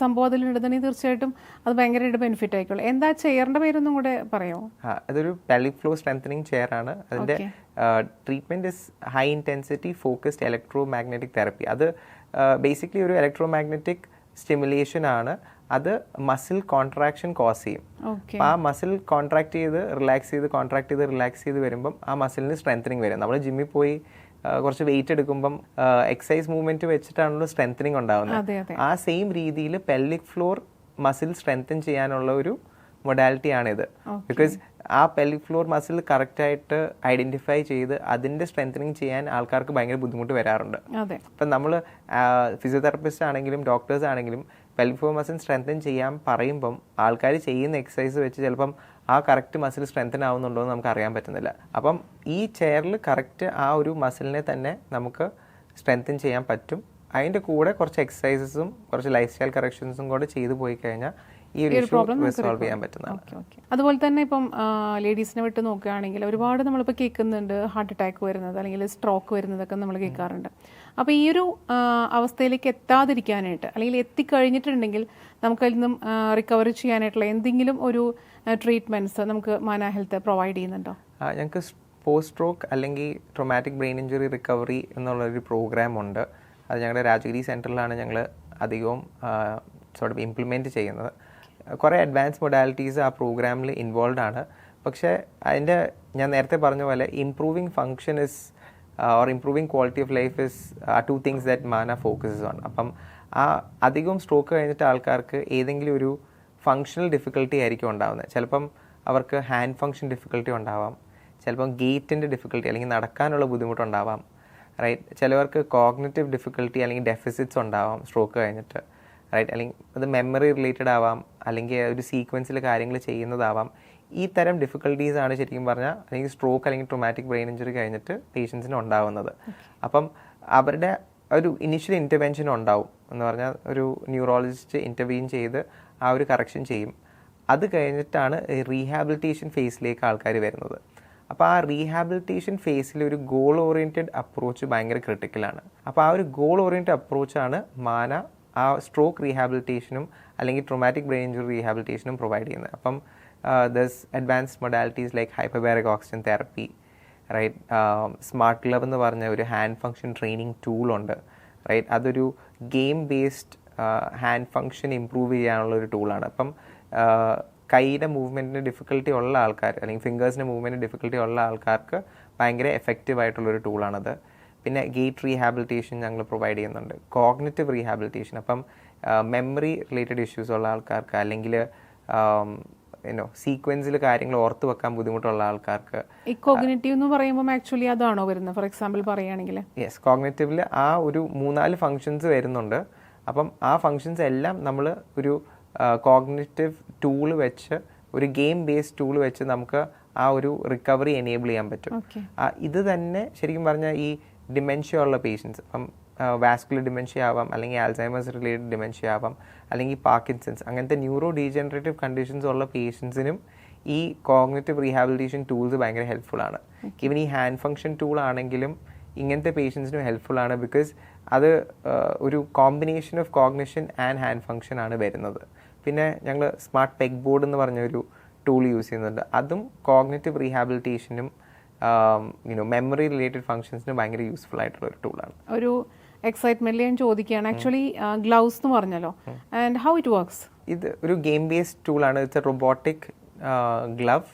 സംഭവം അതിലുണ്ടെന്നുണ്ടെങ്കിൽ തീർച്ചയായിട്ടും അത് ഭയങ്കരമായിട്ട് ബെനിഫിറ്റ് ആയിക്കോളും. എന്താ ചെയറിന്റെ പേരൊന്നും കൂടെ പറയുമോ? അതൊരു പെൽവിക് ഫ്ലോ സ്ട്രെങ്തനിങ് ചെയർ ആണ്. അതിൻ്റെ treatment is high intensity focused electro magnetic therapy. അത് ബേസിക്കലി ഒരു ഇലക്ട്രോ മാഗ്നറ്റിക് സ്റ്റിമുലേഷൻ ആണ്. അത് മസിൽ കോൺട്രാക്ഷൻ കോസ് ചെയ്യും. അപ്പം ആ മസിൽ കോൺട്രാക്ട് ചെയ്ത് റിലാക്സ് ചെയ്ത് കോൺട്രാക്ട് ചെയ്ത് റിലാക്സ് ചെയ്ത് വരുമ്പം ആ മസിലിന് സ്ട്രെങ്തനിങ് വരും. നമ്മൾ ജിമ്മിൽ പോയി കുറച്ച് വെയിറ്റ് എടുക്കുമ്പം എക്സസൈസ് മൂവ്മെന്റ് വെച്ചിട്ടാണല്ലോ സ്ട്രെങ്തനിങ് ഉണ്ടാവുന്നത്. ആ സെയിം രീതിയിൽ പെൽവിക് ഫ്ലോർ മസിൽ സ്ട്രെങ്തൻ ചെയ്യാനുള്ള ഒരു മൊഡാലിറ്റി ആണിത്. ബിക്കോസ് ആ പെൽവിക് ഫ്ലോർ മസിൽ കറക്റ്റായിട്ട് ഐഡന്റിഫൈ ചെയ്ത് അതിന്റെ സ്ട്രെങ്തനിങ് ചെയ്യാൻ ആൾക്കാർക്ക് ഭയങ്കര ബുദ്ധിമുട്ട് വരാറുണ്ട്. അപ്പം നമ്മൾ ഫിസിയോതെറാപ്പിസ്റ്റ് ആണെങ്കിലും ഡോക്ടേഴ്സ് ആണെങ്കിലും പെൽവിക് ഫ്ലോർ മസിൽ സ്ട്രെങ്തൻ ചെയ്യാൻ പറയുമ്പം ആൾക്കാർ ചെയ്യുന്ന എക്സസൈസ് വെച്ച് ചിലപ്പം ആ കറക്റ്റ് മസിൽ സ്ട്രെങ്തൻ ആവുന്നുണ്ടോ എന്ന് നമുക്ക് അറിയാൻ പറ്റുന്നില്ല. അപ്പം ഈ ചെയറിൽ കറക്റ്റ് ആ ഒരു മസിലിനെ തന്നെ നമുക്ക് സ്ട്രെങ്തൻ ചെയ്യാൻ പറ്റും. അതിൻ്റെ കൂടെ കുറച്ച് എക്സസൈസസും കുറച്ച് ലൈഫ് സ്റ്റൈൽ കറക്ഷൻസും കൂടെ ചെയ്തു പോയി കഴിഞ്ഞാൽ ഈ ഒരു പ്രോബ്ലം റിസോൾവ് ചെയ്യാൻ പറ്റുന്നതാണ്. അതുപോലെ തന്നെ ഇപ്പം ലേഡീസിനെ വിട്ട് നോക്കുകയാണെങ്കിൽ ഒരുപാട് നമ്മളിപ്പോൾ കേൾക്കുന്നുണ്ട് ഹാർട്ട് അറ്റാക്ക് വരുന്നത് അല്ലെങ്കിൽ സ്ട്രോക്ക് വരുന്നതൊക്കെ നമ്മൾ കേൾക്കാറുണ്ട്. അപ്പോൾ ഈ ഒരു അവസ്ഥയിലേക്ക് എത്താതിരിക്കാനായിട്ട് അല്ലെങ്കിൽ എത്തിക്കഴിഞ്ഞിട്ടുണ്ടെങ്കിൽ നമുക്കതിൽ നിന്നും റിക്കവറി ചെയ്യാനായിട്ടുള്ള എന്തെങ്കിലും ഒരു ട്രീറ്റ്മെൻറ്റ്സ് നമുക്ക് മാന ഹെൽത്ത് പ്രൊവൈഡ് ചെയ്യുന്നുണ്ടോ? ഞങ്ങൾക്ക് പോസ്റ്റ് സ്ട്രോക്ക് അല്ലെങ്കിൽ ട്രോമാറ്റിക് ബ്രെയിൻ ഇഞ്ചുറി റിക്കവറി എന്നുള്ളൊരു പ്രോഗ്രാം ഉണ്ട്. അത് ഞങ്ങളുടെ രാജഗിരി സെൻറ്ററിലാണ് ഞങ്ങൾ അധികവും ഇംപ്ലിമെൻറ്റ് ചെയ്യുന്നത്. കുറേ അഡ്വാൻസ് മൊഡാലിറ്റീസ് ആ പ്രോഗ്രാമിൽ ഇൻവോൾവ് ആണ്. പക്ഷേ അതിൻ്റെ ഞാൻ നേരത്തെ പറഞ്ഞ പോലെ improving function is or improving quality of life is 2 things that മാന ഫോക്കസസ് ഓൺ. അപ്പം ആ അധികവും സ്ട്രോക്ക് കഴിഞ്ഞിട്ട് ആൾക്കാർക്ക് ഏതെങ്കിലും ഒരു ഫങ്ഷണൽ ഡിഫിക്കൽട്ടി ആയിരിക്കും ഉണ്ടാകുന്നത്. ചിലപ്പം അവർക്ക് ഹാൻഡ് ഫങ്ഷൻ ഡിഫിക്കൽട്ടി ഉണ്ടാവാം, ചിലപ്പം ഗേറ്റിൻ്റെ ഡിഫിക്കൽട്ടി അല്ലെങ്കിൽ നടക്കാനുള്ള ബുദ്ധിമുട്ടുണ്ടാവാം, റൈറ്റ്. ചിലവർക്ക് കോഗ്നിറ്റീവ് ഡിഫിക്കൽട്ടി അല്ലെങ്കിൽ ഡെഫിസിറ്റ്സ് ഉണ്ടാവാം സ്ട്രോക്ക് കഴിഞ്ഞിട്ട്, റൈറ്റ്. അല്ലെങ്കിൽ അത് മെമ്മറി റിലേറ്റഡ് ആവാം, അല്ലെങ്കിൽ ഒരു സീക്വൻസിൽ കാര്യങ്ങൾ ചെയ്യുന്നതാവാം. ഈ തരം ഡിഫിക്കൽട്ടീസ് ആണ് ശരിക്കും പറഞ്ഞാൽ അല്ലെങ്കിൽ സ്ട്രോക്ക് അല്ലെങ്കിൽ ട്രോമാറ്റിക് ബ്രെയിൻ ഇഞ്ചുറി കഴിഞ്ഞിട്ട് പേഷ്യൻസിന് ഉണ്ടാവുന്നത്. അപ്പം അവരുടെ ഒരു ഇനിഷ്യൽ ഇൻ്റർവെൻഷൻ ഉണ്ടാവും എന്ന് പറഞ്ഞാൽ ഒരു ന്യൂറോളജിസ്റ്റ് ഇൻ്റർവീൻ ചെയ്ത് ആ ഒരു കറക്ഷൻ ചെയ്യും. അത് കഴിഞ്ഞിട്ടാണ് റീഹാബിലിറ്റേഷൻ ഫേസിലേക്ക് ആൾക്കാർ വരുന്നത്. അപ്പോൾ ആ റീഹാബിലിറ്റേഷൻ ഫേസിൽ ഒരു ഗോൾ ഓറിയൻറ്റഡ് അപ്രോച്ച് ഭയങ്കര ക്രിട്ടിക്കലാണ്. അപ്പോൾ ആ ഒരു ഗോൾ ഓറിയൻറ്റഡ് അപ്രോച്ചാണ് മാന ആ സ്ട്രോക്ക് റീഹാബിലിറ്റേഷനും അല്ലെങ്കിൽ ട്രോമാറ്റിക് ബ്രെയിൻ ഇഞ്ചുറി റീഹാബിലിറ്റേഷനും പ്രൊവൈഡ് ചെയ്യുന്നത്. അപ്പം those advanced modalities like hyperbaric oxygen therapy, right. Smart glove എന്ന് പറഞ്ഞ ഒരു ഹാൻഡ് ഫങ്ഷൻ ട്രെയിനിങ് ടൂളുണ്ട്, റൈറ്റ്. അതൊരു game based hand function improve ചെയ്യാനുള്ള ഒരു ടൂളാണ്. അപ്പം കൈയുടെ മൂവ്മെൻറ്റിന് ഡിഫിക്കൽട്ടി ഉള്ള ആൾക്കാർ അല്ലെങ്കിൽ ഫിംഗേഴ്സിൻ്റെ മൂവ്മെൻറ്റിന് ഡിഫിക്കൽട്ടി ഉള്ള ആൾക്കാർക്ക് ഭയങ്കര എഫക്റ്റീവ് ആയിട്ടുള്ളൊരു ടൂളാണത്. പിന്നെ ഗേറ്റ് റീഹാബിലിറ്റേഷൻ ഞങ്ങൾ പ്രൊവൈഡ് ചെയ്യുന്നുണ്ട്, കോഗ്നിറ്റീവ് റീഹാബിലിറ്റേഷൻ. അപ്പം മെമ്മറി റിലേറ്റഡ് ഇഷ്യൂസ് ഉള്ള ആൾക്കാർക്ക് അല്ലെങ്കിൽ സീക്വൻസിൽ കാര്യങ്ങൾ ഓർത്ത് വെക്കാൻ ബുദ്ധിമുട്ടുള്ള ആൾക്കാർക്ക്. ഈ കോഗ്നിറ്റീവ് എന്ന് പറയുമ്പോൾ ആക്ച്വലി അതാണോ വരുന്നത്? ഫോർ എക്സാമ്പിൾ പറയുകയാണെങ്കിൽ യെസ്, കോഗ്നിറ്റീവിൽ ആ ഒരു 3-4 ഫങ്ഷൻസ് വരുന്നുണ്ട്. അപ്പം ആ ഫങ്ഷൻസ് എല്ലാം നമ്മൾ ഒരു കോഗ്നിറ്റീവ് ടൂൾ വെച്ച് ഒരു ഗെയിം ബേസ്ഡ് ടൂൾ വെച്ച് നമുക്ക് ആ ഒരു റിക്കവറി എനേബിൾ ചെയ്യാൻ പറ്റും. ഇത് തന്നെ ശരിക്കും പറഞ്ഞാൽ ഈ ഡിമെൻഷ്യ ഉള്ള പേഷ്യൻസ്, ഇപ്പം വാസ്കുലർ ഡിമെൻഷ്യ ആവാം, അല്ലെങ്കിൽ ആൽസൈമേഴ്സ് റിലേറ്റഡ് ഡിമെൻഷ്യ ആവാം, അല്ലെങ്കിൽ പാർക്കിൻസൺസ്, അങ്ങനത്തെ ന്യൂറോ ഡീജനറേറ്റീവ് കണ്ടീഷൻസ് ഉള്ള പേഷ്യൻസിനും ഈ കോഗ്നിറ്റീവ് റീഹാബിലിറ്റേഷൻ ടൂൾസ് ഭയങ്കര ഹെൽപ്ഫുൾ ആണ്. ഈവൻ ഈ ഹാൻഡ് ഫങ്ഷൻ ടൂൾ ആണെങ്കിലും ഇങ്ങനത്തെ പേഷ്യൻസിനും ഹെൽപ്ഫുൾ ആണ്. ബിക്കോസ് അത് ഒരു combination of cognition and hand function ആണ് വരുന്നത്. പിന്നെ ഞങ്ങൾ സ്മാർട്ട് പെഗ് ബോർഡ് എന്ന് പറഞ്ഞൊരു ടൂൾ യൂസ് ചെയ്യുന്നുണ്ട്. അതും കോഗ്നിറ്റീവ് റീഹാബിലിറ്റേഷനും മെമ്മറി റിലേറ്റഡ് ഫങ്ഷൻസിന് ഭയങ്കര യൂസ്ഫുൾ ആയിട്ടുള്ള ഒരു ടൂളാണ്. ഒരു എക്സൈറ്റ്മെന്റിൽ ഞാൻ ചോദിക്കുകയാണ്, ആക്ച്വലി ഗ്ലൗസ് എന്ന് പറഞ്ഞല്ലോ, ആൻഡ് ഹൗ ഇറ്റ് വർക്ക്സ്? ഇത് ഒരു ഗെയിം ബേസ്ഡ് ടൂളാണ്. It's a robotic glove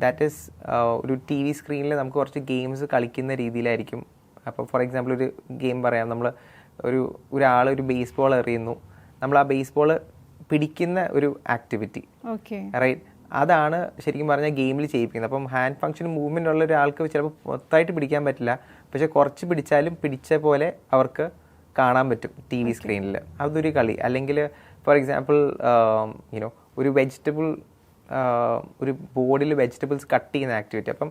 that is ഒരു ടി വി സ്ക്രീനിൽ നമുക്ക് കുറച്ച് ഗെയിംസ് കളിക്കുന്ന രീതിയിലായിരിക്കും. അപ്പോൾ ഫോർ എക്സാമ്പിൾ ഒരു ഗെയിം പറയാം, നമ്മൾ ഒരാൾ ഒരു ബേസ് ബോൾ എറിയുന്നു, നമ്മൾ ആ ബേസ് ബോൾ പിടിക്കുന്ന ഒരു ആക്ടിവിറ്റി, റൈറ്റ്? അതാണ് ശരിക്കും പറഞ്ഞാൽ ഗെയിമിൽ ചെയ്യിപ്പിക്കുന്നത്. അപ്പം ഹാൻഡ് ഫങ്ഷൻ മൂവ്മെൻ്റ് ഉള്ള ഒരാൾക്ക് ചിലപ്പോൾ മൊത്തമായിട്ട് പിടിക്കാൻ പറ്റില്ല, പക്ഷെ കുറച്ച് പിടിച്ചാലും പിടിച്ച പോലെ അവർക്ക് കാണാൻ പറ്റും ടി വി സ്ക്രീനിൽ. അതൊരു കളി. അല്ലെങ്കിൽ ഫോർ എക്സാമ്പിൾ ഒരു വെജിറ്റബിൾ, ഒരു ബോർഡിൽ വെജിറ്റബിൾസ് കട്ട് ചെയ്യുന്ന ആക്ടിവിറ്റി. അപ്പം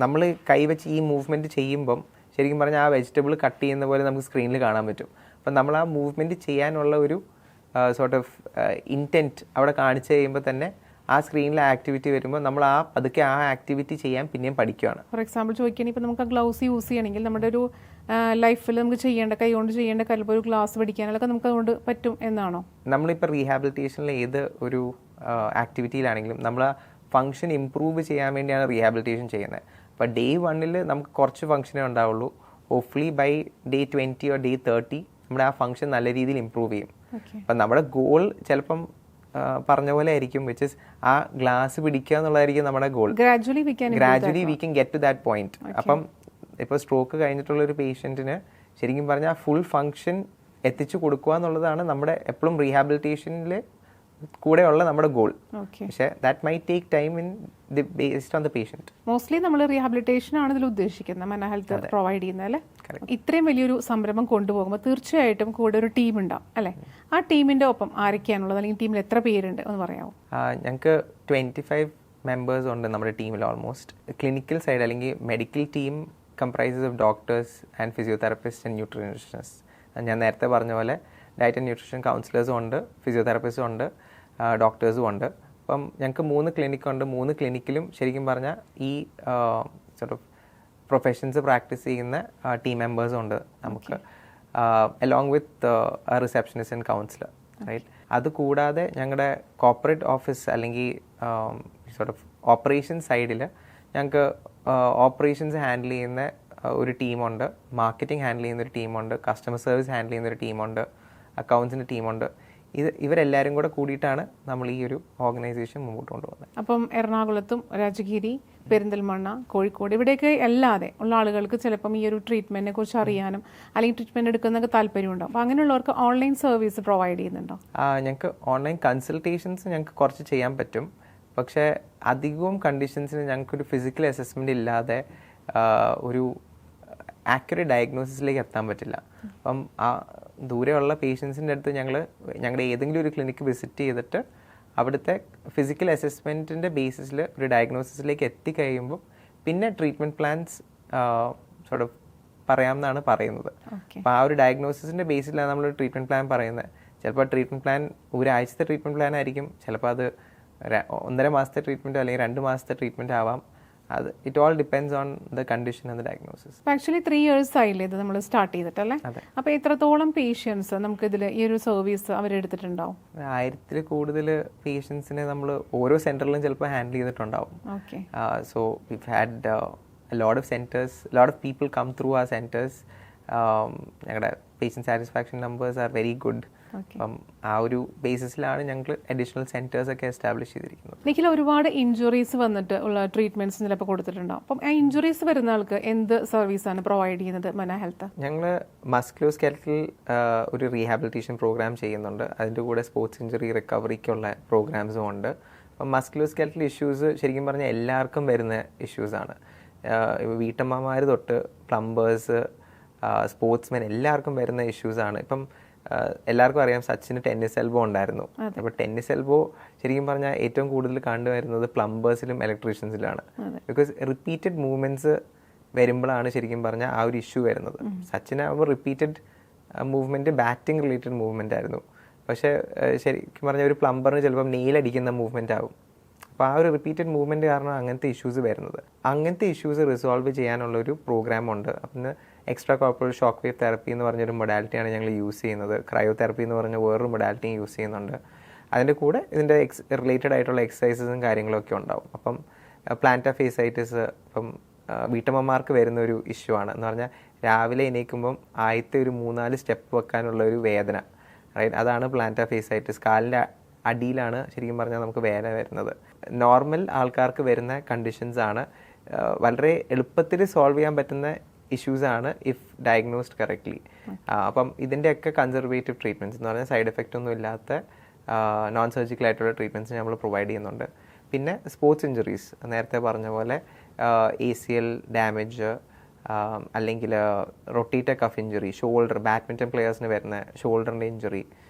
നമ്മൾ കൈവച്ച് ഈ മൂവ്മെൻറ്റ് ചെയ്യുമ്പം ശരിക്കും പറഞ്ഞാൽ ആ വെജിറ്റബിൾ കട്ട് ചെയ്യുന്ന പോലെ നമുക്ക് സ്ക്രീനിൽ കാണാൻ പറ്റും. അപ്പം നമ്മൾ ആ മൂവ്മെൻറ്റ് ചെയ്യാനുള്ള ഒരു സോർട്ട് ഓഫ് ഇൻറ്റൻറ്റ് അവിടെ കാണിച്ചു കഴിയുമ്പോൾ തന്നെ ആ സ്ക്രീനിലെ ആക്ടിവിറ്റി വരുമ്പോൾ നമ്മൾ പതുക്കെ ആ ആക്ടിവിറ്റി ചെയ്യാൻ പിന്നെയും പഠിക്കുകയാണ്. ഫോർ എക്സാമ്പിൾ ചോദിക്കുകയാണെങ്കിൽ ഇപ്പോൾ നമുക്ക് ആ ഗ്ലൗസ് യൂസ് ചെയ്യണമെങ്കിൽ നമ്മുടെ ഒരു ലൈഫിൽ നമുക്ക് കൈ കൊണ്ട് ചെയ്യേണ്ട ചിലപ്പോൾ ഒരു ഗ്ലാസ് പഠിക്കാനൊക്കെ നമുക്ക് അതുകൊണ്ട് പറ്റും എന്നാണോ? നമ്മളിപ്പോൾ റീഹാബിലിറ്റേഷനിൽ ഏത് ഒരു ആക്ടിവിറ്റിയിലാണെങ്കിലും നമ്മൾ ആ ഫങ്ഷൻ ഇമ്പ്രൂവ് ചെയ്യാൻ വേണ്ടിയാണ് റീഹാബിലിറ്റേഷൻ ചെയ്യുന്നത്. അപ്പോൾ ഡേ 1 നമുക്ക് കുറച്ച് ഫങ്ഷനേ ഉണ്ടാവുള്ളൂ. Hopefully by day 20 or day 30 നമ്മുടെ ആ ഫങ്ഷൻ നല്ല രീതിയിൽ ഇമ്പ്രൂവ് ചെയ്യും. അപ്പം നമ്മുടെ ഗോൾ ചിലപ്പം പറഞ്ഞ പോലെ ആയിരിക്കും, വിച്ച് ഇസ് ആ ഗ്ലാസ് പിടിക്കുക എന്നുള്ളതായിരിക്കും നമ്മുടെ goal. Gradually we can get to that point. അപ്പം ഇപ്പോൾ സ്ട്രോക്ക് കഴിഞ്ഞിട്ടുള്ള ഒരു പേഷ്യൻറ്റിന് ശരിക്കും പറഞ്ഞാൽ ഫുൾ ഫങ്ഷൻ എത്തിച്ചു കൊടുക്കുക എന്നുള്ളതാണ് നമ്മുടെ എപ്പോഴും റീഹാബിലിറ്റേഷനിൽ കൂടെയുള്ള നമ്മുടെ ഗോൾ. പക്ഷേ that my take time in based on the patient. Mostly നമ്മൾ റീഹാബിലിറ്റേഷൻ ആണ് ഇതിൽ ഉദ്ദേശിക്കുന്നത്, മെന്റൽ ഹെൽത്ത് പ്രൊവൈഡ് ചെയ്യുന്നത് അല്ലേ? ഇത്രയും വലിയൊരു സംരംഭം കൊണ്ടുപോകുമ്പോൾ തീർച്ചയായിട്ടും കൂടെ ഒരു ടീം ഉണ്ടാവും അല്ലേ? ആ ടീമിന്റെ ഒപ്പം ആരൊക്കെയാണുള്ളത്, അല്ലെങ്കിൽ ടീമിൽ എത്ര പേരുണ്ട് എന്ന് പറയാമോ? ഞങ്ങൾക്ക് 25 മെമ്പേഴ്സ് ഉണ്ട് നമ്മുടെ ടീമിൽ. ഓൾമോസ്റ്റ് ക്ലിനിക്കൽ സൈഡ് അല്ലെങ്കിൽ medical team comprises of doctors and physiotherapist and nutritionist. ഞാൻ നേരത്തെ പറഞ്ഞ പോലെ ഡയറ്റ് ആൻഡ് ന്യൂട്രീഷൻ കൗൺസിലേഴ്സും ഉണ്ട്, ഫിസിയോതെറാപ്പിസ്റ്റും ഉണ്ട്, ഡോക്ടേഴ്സും ഉണ്ട്. അപ്പം ഞങ്ങൾക്ക് 3 ക്ലിനിക്കുണ്ട്. 3 ക്ലിനിക്കിലും ശരിക്കും പറഞ്ഞാൽ ഈ സോർട്ട് ഓഫ് പ്രൊഫഷൻസ് പ്രാക്ടീസ് ചെയ്യുന്ന ടീം മെമ്പേഴ്സും ഉണ്ട് നമുക്ക്, along with receptionist and counsellor, right? അതുകൂടാതെ ഞങ്ങളുടെ കോർപ്പറേറ്റ് ഓഫീസ് അല്ലെങ്കിൽ സോർട്ട് ഓഫ് ഓപ്പറേഷൻ സൈഡിൽ ഞങ്ങൾക്ക് ഓപ്പറേഷൻസ് ഹാൻഡിൽ ചെയ്യുന്ന ഒരു ടീമുണ്ട്, മാർക്കറ്റിംഗ് ഹാൻഡിൽ ചെയ്യുന്ന ഒരു ടീമുണ്ട്, കസ്റ്റമർ സർവീസ് ഹാൻഡിൽ ചെയ്യുന്ന ഒരു ടീമുണ്ട്, അക്കൗണ്ട്സിൻ്റെ ടീമുണ്ട്. ഇവരെല്ലാവരും കൂടെ കൂടിയിട്ടാണ് നമ്മൾ ഈ ഒരു ഓർഗനൈസേഷൻ മുമ്പോട്ട് കൊണ്ടുപോകുന്നത്. അപ്പം എറണാകുളത്തും രാജഗിരി, പെരിന്തൽമണ്ണ, കോഴിക്കോട് ഇവിടെയൊക്കെ അല്ലാതെ ഉള്ള ആളുകൾക്ക് ചിലപ്പം ഈ ഒരു ട്രീറ്റ്മെന്റിനെ കുറിച്ച് അറിയാനും അല്ലെങ്കിൽ ട്രീറ്റ്മെന്റ് എടുക്കുന്നതൊക്കെ താല്പര്യമുണ്ടാവും. അപ്പോൾ അങ്ങനെയുള്ളവർക്ക് ഓൺലൈൻ സർവീസ് പ്രൊവൈഡ് ചെയ്യുന്നുണ്ടോ? ഞങ്ങൾക്ക് ഓൺലൈൻ കൺസൾട്ടേഷൻസ് ഞങ്ങൾക്ക് കുറച്ച് ചെയ്യാൻ പറ്റും. പക്ഷേ അധികവും കണ്ടീഷൻസിന് ഞങ്ങൾക്കൊരു ഫിസിക്കൽ അസസ്മെൻ്റ് ഇല്ലാതെ ഒരു ആക്യുറേറ്റ് ഡയഗ്നോസിസിലേക്ക് എത്താൻ പറ്റില്ല. അപ്പം ആ ദൂരെയുള്ള പേഷ്യൻസിൻ്റെ അടുത്ത് ഞങ്ങളുടെ ഏതെങ്കിലും ഒരു ക്ലിനിക്ക് വിസിറ്റ് ചെയ്തിട്ട് അവിടുത്തെ ഫിസിക്കൽ അസസ്മെൻറ്റിൻ്റെ ബേസിസിൽ ഒരു ഡയഗ്നോസിസിലേക്ക് എത്തിക്കഴിയുമ്പോൾ പിന്നെ ട്രീറ്റ്മെൻറ്റ് പ്ലാൻസ് സോർട്ട് ഓഫ് പറയാമെന്നാണ് പറയുന്നത്. അപ്പോൾ ആ ഒരു ഡയഗ്നോസിസിൻ്റെ ബേസിലാണ് നമ്മൾ ട്രീറ്റ്മെൻറ്റ് പ്ലാൻ പറയുന്നത്. ചിലപ്പോൾ ട്രീറ്റ്മെൻറ്റ് പ്ലാൻ ഒരാഴ്ചത്തെ ട്രീറ്റ്മെൻറ്റ് പ്ലാൻ ആയിരിക്കും, ചിലപ്പോൾ അത് 1.5 മാസത്തെ ട്രീറ്റ്മെൻറ്റ് അല്ലെങ്കിൽ 2 മാസത്തെ ട്രീറ്റ്മെൻറ്റ് ആവാം. അത് it all depends on the condition and the diagnosis. Actually 3 years ആയില്ലേ ഇത് നമ്മൾ സ്റ്റാർട്ട് ചെയ്തിട്ടല്ലേ? അപ്പോൾ എത്രത്തോളം പേഷ്യൻസ് നമുക്ക് ഇതിൽ ഈ ഒരു സർവീസ് അവരെടുത്തിട്ടുണ്ടാവും? 1000-ൽ കൂടുതൽ പേഷ്യൻസിനെ നമ്മൾ ഓരോ സെന്ററിലും ചിലപ്പോൾ ഹാൻഡിൽ ചെയ്തിട്ടുണ്ടാവും. So we had lot of centres, lot of people come through ആ സെന്റേഴ്സ്. ഞങ്ങളുടെ patient satisfaction numbers are very good. അപ്പം ആ ഒരു ബേസിസിലാണ് ഞങ്ങൾ അഡീഷണൽ സെന്റേഴ്സ് ഒക്കെ എസ്റ്റാബ്ലിഷ് ചെയ്തിരിക്കുന്നത്. നിഖിൽ, ഒരുപാട് ഇഞ്ചുറീസ് വന്നിട്ട് ഉള്ള ട്രീറ്റ്മെന്റ്സ് ചിലപ്പോൾ കൊടുത്തിട്ടുണ്ടാവും. അപ്പം ആ ഇഞ്ചുറീസ് വരുന്ന ആൾക്ക് എന്ത് സർവീസാണ് പ്രൊവൈഡ് ചെയ്യുന്നത് മെന്റൽ ഹെൽത്ത്? ഞങ്ങൾ മസ്ക്യുലോസ്കെലറ്റൽ ഒരു റീഹാബിലിറ്റേഷൻ പ്രോഗ്രാം ചെയ്യുന്നുണ്ട്. അതിൻ്റെ കൂടെ സ്പോർട്സ് ഇഞ്ചുറി റിക്കവറിക്കുള്ള പ്രോഗ്രാംസും ഉണ്ട്. അപ്പം മസ്ക്യുലോസ്കെലറ്റൽ ഇഷ്യൂസ് ശരിക്കും പറഞ്ഞാൽ എല്ലാവർക്കും വരുന്ന ഇഷ്യൂസാണ്. വീട്ടമ്മമാർ തൊട്ട് പ്ലംബേഴ്സ്, സ്പോർട്സ്മെൻ എല്ലാവർക്കും വരുന്ന ഇഷ്യൂസാണ്. ഇപ്പം എല്ലാവർക്കും അറിയാം സച്ചിന് ടെന്നീസ് എൽബോ ഉണ്ടായിരുന്നു. അപ്പോൾ ടെന്നീസ് എൽബോ ശരിക്കും പറഞ്ഞാൽ ഏറ്റവും കൂടുതൽ കണ്ടുവരുന്നത് പ്ലംബേഴ്സിലും ഇലക്ട്രീഷ്യൻസിലാണ്. ബിക്കോസ് റിപ്പീറ്റഡ് മൂവ്മെന്റ്സ് വരുമ്പോഴാണ് ശരിക്കും പറഞ്ഞാൽ ആ ഒരു ഇഷ്യൂ വരുന്നത്. സച്ചിനാകുമ്പോൾ repeated movement batting related movement ആയിരുന്നു. പക്ഷേ ശരിക്കും പറഞ്ഞാൽ ഒരു പ്ലംബറിന് ചിലപ്പം നെയിലടിക്കുന്ന മൂവ്മെന്റ് ആവും. അപ്പോൾ ആ ഒരു റിപ്പീറ്റഡ് മൂവ്മെൻറ്റ് കാരണം അങ്ങനത്തെ ഇഷ്യൂസ് വരുന്നത്. അങ്ങനത്തെ ഇഷ്യൂസ് റിസോൾവ് ചെയ്യാനുള്ളൊരു പ്രോഗ്രാമുണ്ട്. അപ്പം extra corporal shock wave therapy എന്ന് പറഞ്ഞൊരു മൊഡാലിറ്റിയാണ് ഞങ്ങൾ യൂസ് ചെയ്യുന്നത്. ക്രയോ തെറപ്പി എന്ന് പറഞ്ഞ വേറൊരു മൊഡാലിറ്റിയും യൂസ് ചെയ്യുന്നുണ്ട്. അതിൻ്റെ കൂടെ ഇതിൻ്റെ റിലേറ്റഡ് ആയിട്ടുള്ള എക്സസൈസസും കാര്യങ്ങളൊക്കെ ഉണ്ടാവും. അപ്പം പ്ലാന്റാ ഫേസൈറ്റിസ് ഇപ്പം വീട്ടമ്മമാർക്ക് വരുന്നൊരു ഇഷ്യൂ ആണ് എന്ന് പറഞ്ഞാൽ രാവിലെ എണീക്കുമ്പം ആദ്യത്തെ ഒരു 3-4 സ്റ്റെപ്പ് വെക്കാനുള്ള ഒരു വേദന, റൈറ്റ്? അതാണ് പ്ലാന്റാ ഫേസൈറ്റിസ്. കാലിൻ്റെ അടിയിലാണ് ശരിക്കും പറഞ്ഞാൽ നമുക്ക് വേദന വരുന്നത്. നോർമൽ ആൾക്കാർക്ക് വരുന്ന കണ്ടീഷൻസ് ആണ്. വളരെ എളുപ്പത്തിൽ സോൾവ് ചെയ്യാൻ പറ്റുന്ന ഇഷ്യൂസാണ് ഇഫ് ഡയഗ്നോസ്ഡ് കറക്റ്റ്ലി. അപ്പം ഇതിൻ്റെയൊക്കെ കൺസർവേറ്റീവ് ട്രീറ്റ്മെൻറ്റ്സ് എന്ന് പറഞ്ഞാൽ സൈഡ് എഫക്റ്റ് ഒന്നും ഇല്ലാത്ത നോൺ സർജിക്കൽ ആയിട്ടുള്ള ട്രീറ്റ്മെൻറ്റ്സ് നമ്മൾ പ്രൊവൈഡ് ചെയ്യുന്നുണ്ട്. പിന്നെ സ്പോർട്സ് ഇഞ്ചുറീസ്, നേരത്തെ പറഞ്ഞ പോലെ ACL ഡാമേജ് അല്ലെങ്കിൽ rotator cuff injury, shoulder, badminton പ്ലെയേഴ്സിന് വരുന്ന ഷോൾഡറിൻ്റെ ഇഞ്ചുറി,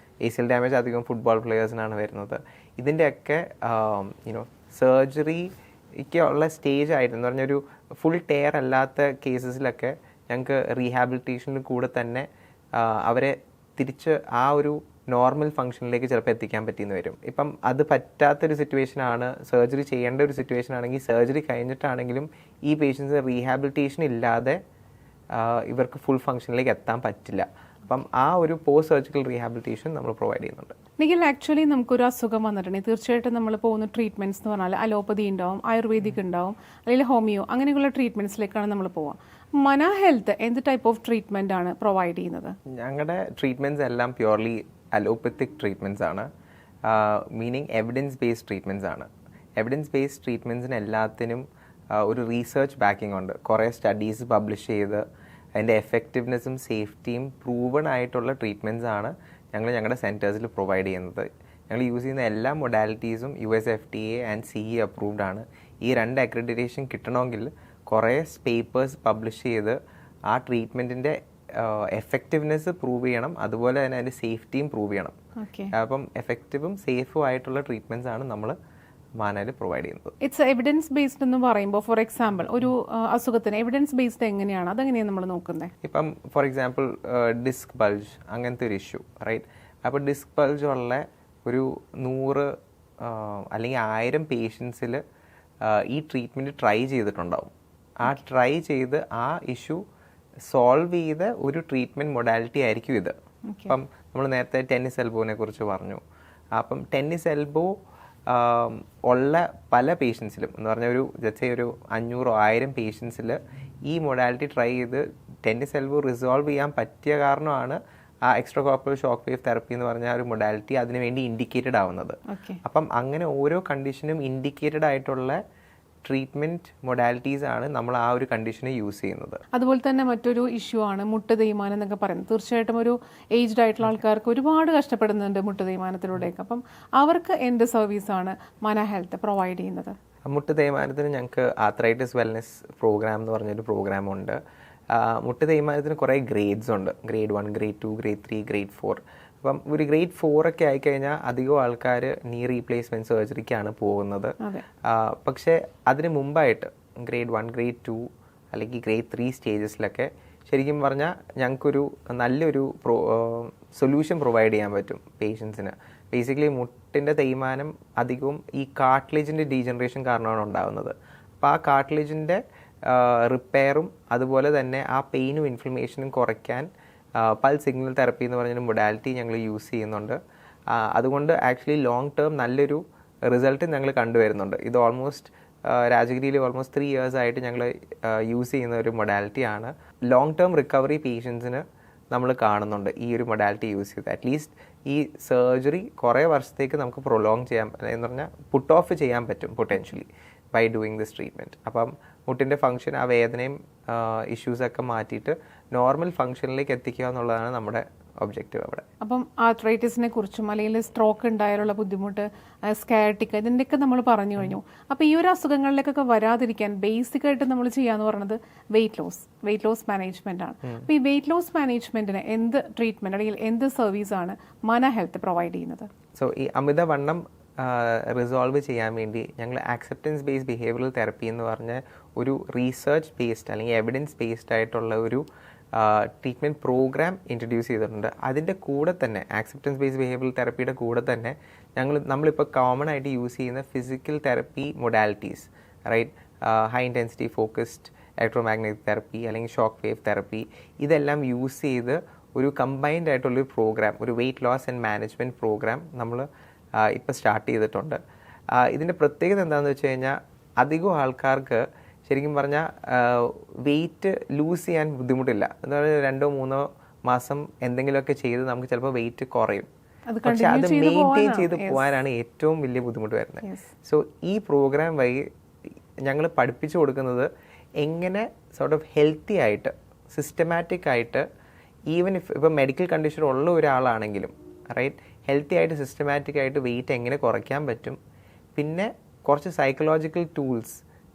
ACL ഡാമേജ് അധികം ഫുട്ബോൾ പ്ലെയേഴ്സിനാണ് വരുന്നത്. ഇതിൻ്റെയൊക്കെ സർജറിക്ക് ഉള്ള സ്റ്റേജ് ആയിട്ട് എന്ന് പറഞ്ഞൊരു ഫുൾ ടെയർ അല്ലാത്ത കേസസിലൊക്കെ ഞങ്ങൾക്ക് റീഹാബിലിറ്റേഷനിൽ കൂടെ തന്നെ അവരെ തിരിച്ച് ആ ഒരു നോർമൽ ഫംഗ്ഷനിലേക്ക് ചിലപ്പോൾ എത്തിക്കാൻ പറ്റിയെന്ന് വരും. ഇപ്പം അത് പറ്റാത്തൊരു സിറ്റുവേഷനാണ്, സർജറി ചെയ്യേണ്ട ഒരു സിറ്റുവേഷൻ ആണെങ്കിൽ സർജറി കഴിഞ്ഞിട്ടാണെങ്കിലും ഈ പേഷ്യൻസ് റീഹാബിലിറ്റേഷൻ ഇല്ലാതെ ഇവർക്ക് ഫുൾ ഫംഗ്ഷനിലേക്ക് എത്താൻ പറ്റില്ല. അപ്പം ആ ഒരു പോസ്റ്റ് സർജിക്കൽ റീഹാബിലിറ്റേഷൻ നമ്മൾ പ്രൊവൈഡ് ചെയ്യുന്നുണ്ട്. നിഖിൽ, ആക്ച്വലി നമുക്കൊരു അസുഖം വന്നിട്ടുണ്ടെങ്കിൽ തീർച്ചയായിട്ടും നമ്മൾ പോകുന്ന ട്രീറ്റ്മെൻറ്റ്സ് എന്ന് പറഞ്ഞാൽ അലോപ്പതി ഉണ്ടാവും, ആയുർവേദിക് ഉണ്ടാവും, അല്ലെങ്കിൽ ഹോമിയോ, അങ്ങനെയുള്ള ട്രീറ്റ്മെൻറ്റ്സിലേക്കാണ് നമ്മൾ പോവുക. മന ഹെൽത്ത് എന്ത് ടൈപ്പ് ഓഫ് ട്രീറ്റ്മെൻ്റ് ആണ് പ്രൊവൈഡ് ചെയ്യുന്നത്? ഞങ്ങളുടെ ട്രീറ്റ്മെൻറ്റ്സ് എല്ലാം പ്യുവർലി അലോപ്പത്തിക് ട്രീറ്റ്മെൻറ്റ്സ് ആണ്. മീനിങ് എവിഡൻസ് ബേസ്ഡ് ട്രീറ്റ്മെൻറ്റ്സ് ആണ്. എവിഡൻസ് ബേസ്ഡ് ട്രീറ്റ്മെൻറ്റ്സിന് എല്ലാത്തിനും ഒരു റീസെർച്ച് ബാക്കിംഗ് ഉണ്ട്. കുറേ സ്റ്റഡീസ് പബ്ലിഷ് ചെയ്ത് അതിൻ്റെ എഫക്റ്റീവ്നെസ്സും സേഫ്റ്റിയും പ്രൂവൺ ആയിട്ടുള്ള ട്രീറ്റ്മെൻറ്റ്സ് ആണ് ഞങ്ങളുടെ സെൻറ്റേഴ്സിൽ പ്രൊവൈഡ് ചെയ്യുന്നത്. ഞങ്ങൾ യൂസ് ചെയ്യുന്ന എല്ലാ മൊഡാലിറ്റീസും US FDA and CE approved ആണ്. ഈ 2 അക്രഡിറ്റേഷൻ കിട്ടണമെങ്കിൽ കുറേ പേപ്പേഴ്സ് പബ്ലിഷ് ചെയ്ത് ആ ട്രീറ്റ്മെൻറ്റിൻ്റെ എഫക്റ്റീവ്നെസ് പ്രൂവ് ചെയ്യണം, അതുപോലെ തന്നെ അതിൻ്റെ സേഫ്റ്റിയും പ്രൂവ് ചെയ്യണം. അപ്പം എഫക്റ്റീവും സേഫും ആയിട്ടുള്ള ട്രീറ്റ്മെൻറ്റ്സ് ആണ് നമ്മൾ മാനയിൽ പ്രൊവൈഡ് ചെയ്യുന്നത്. ഇറ്റ്സ് എവിഡൻസ് ബേസ്ഡ് എന്ന് പറയുമ്പോൾ ഫോർ എക്സാമ്പിൾ ഒരു അസുഖത്തിന് എവിഡൻസ് ബേസ്ഡ് എങ്ങനെയാണ്, അതെങ്ങനെയാണ് നമ്മൾ നോക്കുന്നത്? ഇപ്പം ഫോർ എക്സാമ്പിൾ ഡിസ്ക് ബൾജ് അങ്ങനത്തെ ഒരു ഇഷ്യൂ, റൈറ്റ്? അപ്പോൾ ഡിസ്ക് ബൾജ് ഉള്ള ഒരു 100 അല്ലെങ്കിൽ 1000 പേഷ്യൻസിൽ ഈ ട്രീറ്റ്മെൻറ്റ് ട്രൈ ചെയ്തിട്ടുണ്ടാവും. ആ ട്രൈ ചെയ്ത് ആ ഇഷ്യൂ സോൾവ് ചെയ്ത ഒരു ട്രീറ്റ്മെൻറ്റ് മൊഡാലിറ്റി ആയിരിക്കും ഇത്. അപ്പം നമ്മൾ നേരത്തെ ടെന്നീസ് എൽബോനെ കുറിച്ച് പറഞ്ഞു. അപ്പം ടെന്നീസ് എൽബോ ഉള്ള പല പേഷ്യൻസിലും എന്ന് പറഞ്ഞാൽ ഒരു 500-1000 പേഷ്യൻസിൽ ഈ മൊഡാലിറ്റി ട്രൈ ചെയ്ത് ടെന്നീസ് എൽബോ റിസോൾവ് ചെയ്യാൻ പറ്റിയ കാരണമാണ് ആ extra corporal shock wave therapy എന്ന് പറഞ്ഞ ഒരു മൊഡാലിറ്റി അതിന് വേണ്ടി ഇൻഡിക്കേറ്റഡ് ആവുന്നത്. അപ്പം അങ്ങനെ ഓരോ കണ്ടീഷനും ഇൻഡിക്കേറ്റഡ് ആയിട്ടുള്ള ട്രീറ്റ്മെൻറ്റ് മൊഡാലിറ്റീസ് ആണ് നമ്മൾ ആ ഒരു കണ്ടീഷന് യൂസ് ചെയ്യുന്നത്. അതുപോലെ തന്നെ മറ്റൊരു ഇഷ്യൂ ആണ് മുട്ട് തേയ്മാനം എന്നൊക്കെ പറയുന്നത്. തീർച്ചയായിട്ടും ഒരു ഏജ്ഡ് ആയിട്ടുള്ള ആൾക്കാർക്ക് ഒരുപാട് കഷ്ടപ്പെടുന്നുണ്ട് മുട്ട് തേയ്മാനത്തിലൂടെയൊക്കെ. അപ്പം അവർക്ക് എന്ത് സർവീസാണ് മന ഹെൽത്ത് പ്രൊവൈഡ് ചെയ്യുന്നത്? മുട്ട് തേയ്മാനത്തിന് ഞങ്ങൾക്ക് ആർത്രൈറ്റിസ് വെൽനെസ് പ്രോഗ്രാം എന്ന് പറഞ്ഞൊരു പ്രോഗ്രാമുണ്ട്. മുട്ട് തേയ്മാനത്തിന് കുറേ ഗ്രേഡ്സ് ഉണ്ട്. Grade 1, grade 2, grade 3, grade 4. അപ്പം ഒരു ഗ്രേഡ് 4 ഒക്കെ ആയിക്കഴിഞ്ഞാൽ അധികം ആൾക്കാർ നീ റീപ്ലേസ്മെൻറ്റ് സർജറിക്കാണ് പോകുന്നത്. പക്ഷേ അതിന് മുമ്പായിട്ട് ഗ്രേഡ് 1, ഗ്രേഡ് 2 അല്ലെങ്കിൽ ഗ്രേഡ് 3 സ്റ്റേജസിലൊക്കെ ശരിക്കും പറഞ്ഞാൽ ഞങ്ങൾക്കൊരു നല്ലൊരു സൊല്യൂഷൻ പ്രൊവൈഡ് ചെയ്യാൻ പറ്റും പേഷ്യൻസിന്. ബേസിക്കലി മുട്ടിൻ്റെ തേയ്മാനം അധികവും ഈ കാർട്ടിലേജിൻ്റെ ഡീജനറേഷൻ കാരണമാണ് ഉണ്ടാകുന്നത്. അപ്പോൾ ആ കാർട്ടിലേജിൻ്റെ റിപ്പയറും അതുപോലെ തന്നെ ആ പെയിനും ഇൻഫ്ലമേഷനും കുറയ്ക്കാൻ പൾസ് സിഗ്നൽ തെറപ്പി എന്ന് പറഞ്ഞൊരു മൊഡാലിറ്റി ഞങ്ങൾ യൂസ് ചെയ്യുന്നുണ്ട്. അതുകൊണ്ട് ആക്ച്വലി ലോങ് ടേം നല്ലൊരു റിസൾട്ട് ഞങ്ങൾ കണ്ടുവരുന്നുണ്ട്. ഇത് ഓൾമോസ്റ്റ് രാജഗിരിയിൽ ഓൾമോസ്റ്റ് 3 years ആയിട്ട് ഞങ്ങൾ യൂസ് ചെയ്യുന്ന ഒരു മൊഡാലിറ്റിയാണ്. ലോങ് ടേം റിക്കവറി പേഷ്യൻസിന് നമ്മൾ കാണുന്നുണ്ട് ഈ ഒരു മൊഡാലിറ്റി യൂസ് ചെയ്ത്. അറ്റ്ലീസ്റ്റ് ഈ സർജറി കുറേ വർഷത്തേക്ക് നമുക്ക് പ്രൊലോങ് ചെയ്യാൻ എന്ന് പറഞ്ഞാൽ പുട്ട് ഓഫ് ചെയ്യാൻ പറ്റും potentially by doing this treatment. അപ്പം മുട്ടിൻ്റെ ഫംഗ്ഷൻ ആ വേദനയും ഇഷ്യൂസൊക്കെ മാറ്റിയിട്ട് നോർമൽ ഫംഗ്ഷനിലേക്ക് എത്തിക്കുക എന്നുള്ളതാണ് നമ്മുടെ ഒബ്ജക്റ്റീവ് അവിടെ. അപ്പം ആർത്രൈറ്റിസിനെ കുറിച്ചും അല്ലെങ്കിൽ സ്ട്രോക്ക് ഉണ്ടായാലുള്ള ബുദ്ധിമുട്ട്, സ്കാറ്റിക്, ഇതിൻ്റെയൊക്കെ നമ്മൾ പറഞ്ഞു കഴിഞ്ഞു. അപ്പോൾ ഈ ഒരു അസുഖങ്ങളിലേക്കൊക്കെ വരാതിരിക്കാൻ ബേസിക് ആയിട്ട് നമ്മൾ ചെയ്യാന്ന് പറയുന്നത് വെയിറ്റ് ലോസ് മാനേജ്മെന്റ് ആണ്. അപ്പോൾ ഈ വെയിറ്റ് ലോസ് മാനേജ്മെന്റിന് എന്ത് ട്രീറ്റ്മെന്റ് അല്ലെങ്കിൽ എന്ത് സർവീസാണ് മന ഹെൽത്ത് പ്രൊവൈഡ് ചെയ്യുന്നത്? സോ ഈ അമിതവണ്ണം റിസോൾവ് ചെയ്യാൻ വേണ്ടി ഞങ്ങൾ ആക്സെപ്റ്റൻസ് ബേസ്ഡ് ബിഹേവിയറൽ തെറപ്പി എന്ന് പറഞ്ഞ ഒരു റീസെർച്ച് ബേസ്ഡ് അല്ലെങ്കിൽ എവിഡൻസ് ബേസ്ഡ് ആയിട്ടുള്ള ഒരു ട്രീറ്റ്മെൻറ്റ് പ്രോഗ്രാം ഇൻട്രൊഡ്യൂസ് ചെയ്തിട്ടുണ്ട്. അതിൻ്റെ കൂടെ തന്നെ ആക്സെപ്റ്റൻസ് ബേസ്ഡ് ബിഹേവിയറൽ തെറപ്പിയുടെ കൂടെ തന്നെ നമ്മളിപ്പോൾ കോമൺ ആയിട്ട് യൂസ് ചെയ്യുന്ന physical therapy modalities, right, high intensity focused electromagnetic therapy അല്ലെങ്കിൽ ഷോക്ക് വേവ് തെറപ്പി, ഇതെല്ലാം യൂസ് ചെയ്ത് ഒരു കമ്പൈൻഡ് ആയിട്ടുള്ളൊരു പ്രോഗ്രാം, ഒരു weight loss and management programme നമ്മൾ ഇപ്പോൾ സ്റ്റാർട്ട് ചെയ്തിട്ടുണ്ട്. ഇതിൻ്റെ പ്രത്യേകത എന്താണെന്ന് വെച്ച് കഴിഞ്ഞാൽ അധികം ആൾക്കാർക്ക് ശരിക്കും പറഞ്ഞാൽ വെയിറ്റ് ലൂസ് ചെയ്യാൻ ബുദ്ധിമുട്ടില്ല. എന്ന് പറഞ്ഞാൽ 2-3 മാസം എന്തെങ്കിലുമൊക്കെ ചെയ്ത് നമുക്ക് ചിലപ്പോൾ വെയിറ്റ് കുറയും. പക്ഷെ അത് മെയിൻറ്റെയിൻ ചെയ്ത് പോകാനാണ് ഏറ്റവും വലിയ ബുദ്ധിമുട്ട് വരുന്നത്. സോ ഈ പ്രോഗ്രാം വഴി ഞങ്ങൾ പഠിപ്പിച്ചു കൊടുക്കുന്നത് എങ്ങനെ സോർട്ട് ഓഫ് ഹെൽത്തി ആയിട്ട് സിസ്റ്റമാറ്റിക് ആയിട്ട്, ഈവൻ ഇപ്പോൾ മെഡിക്കൽ കണ്ടീഷൻ ഉള്ള ഒരാളാണെങ്കിലും റൈറ്റ്, ഹെൽത്തി ആയിട്ട് സിസ്റ്റമാറ്റിക് ആയിട്ട് വെയിറ്റ് എങ്ങനെ കുറയ്ക്കാൻ പറ്റും, പിന്നെ കുറച്ച് psychological tools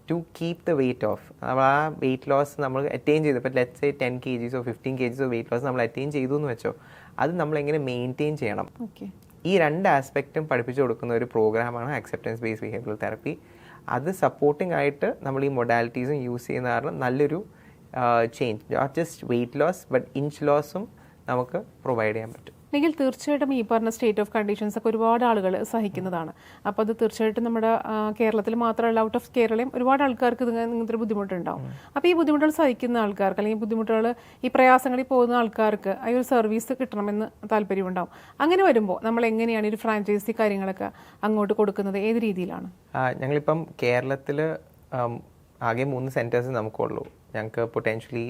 to keep the weight off. നമ്മൾ ആ വെയിറ്റ് ലോസ് നമ്മൾ അറ്റൈൻ ചെയ്തു, ഇപ്പോൾ let's say 10 kgs 15 kgs weight loss നമ്മൾ അറ്റൈൻ ചെയ്തു എന്ന് വെച്ചോ, അത് നമ്മൾ എങ്ങനെ മെയിൻറ്റെയിൻ ചെയ്യണം, ഈ 2 ആസ്പെക്റ്റും പഠിപ്പിച്ചു കൊടുക്കുന്ന ഒരു പ്രോഗ്രാമാണ് അക്സെപ്റ്റൻസ് ബേസ്ഡ് ബിഹേവിയറൽ തെറപ്പി. അത് സപ്പോർട്ടിംഗ് ആയിട്ട് നമ്മൾ ഈ മൊഡാലിറ്റീസും യൂസ് ചെയ്യുന്ന കാരണം നല്ലൊരു change, not just weight loss but inch ലോസും നമുക്ക് പ്രൊവൈഡ് ചെയ്യാൻ പറ്റും. അല്ലെങ്കിൽ തീർച്ചയായിട്ടും ഈ പറഞ്ഞ സ്റ്റേറ്റ് ഓഫ് കണ്ടീഷൻസ് ഒക്കെ ഒരുപാട് ആളുകൾ സഹിക്കുന്നതാണ്. അപ്പോൾ അത് തീർച്ചയായിട്ടും നമ്മുടെ കേരളത്തിൽ മാത്രമല്ല, ഔട്ട് ഓഫ് കേരളയും ഒരുപാട് ആൾക്കാർക്ക് ഇങ്ങനത്തെ ഒരു ബുദ്ധിമുട്ടുണ്ടാവും. അപ്പോൾ ഈ ബുദ്ധിമുട്ടുകൾ സഹിക്കുന്ന ആൾക്കാർക്ക് അല്ലെങ്കിൽ ബുദ്ധിമുട്ടുകൾ ഈ പ്രയാസങ്ങളിൽ പോകുന്ന ആൾക്കാർക്ക് ഈ ഒരു സർവീസ് കിട്ടണമെന്ന് താല്പര്യമുണ്ടാവും. അങ്ങനെ വരുമ്പോൾ നമ്മൾ എങ്ങനെയാണ് ഒരു ഫ്രാഞ്ചൈസി കാര്യങ്ങളൊക്കെ അങ്ങോട്ട് കൊടുക്കുന്നത്, ഏത് രീതിയിലാണ്? ഞങ്ങളിപ്പം കേരളത്തിൽ ആകെ 3 സെൻറ്റേഴ്സ് നമുക്കുള്ളൂ. ഞങ്ങൾക്ക് പൊട്ടൻഷ്യലി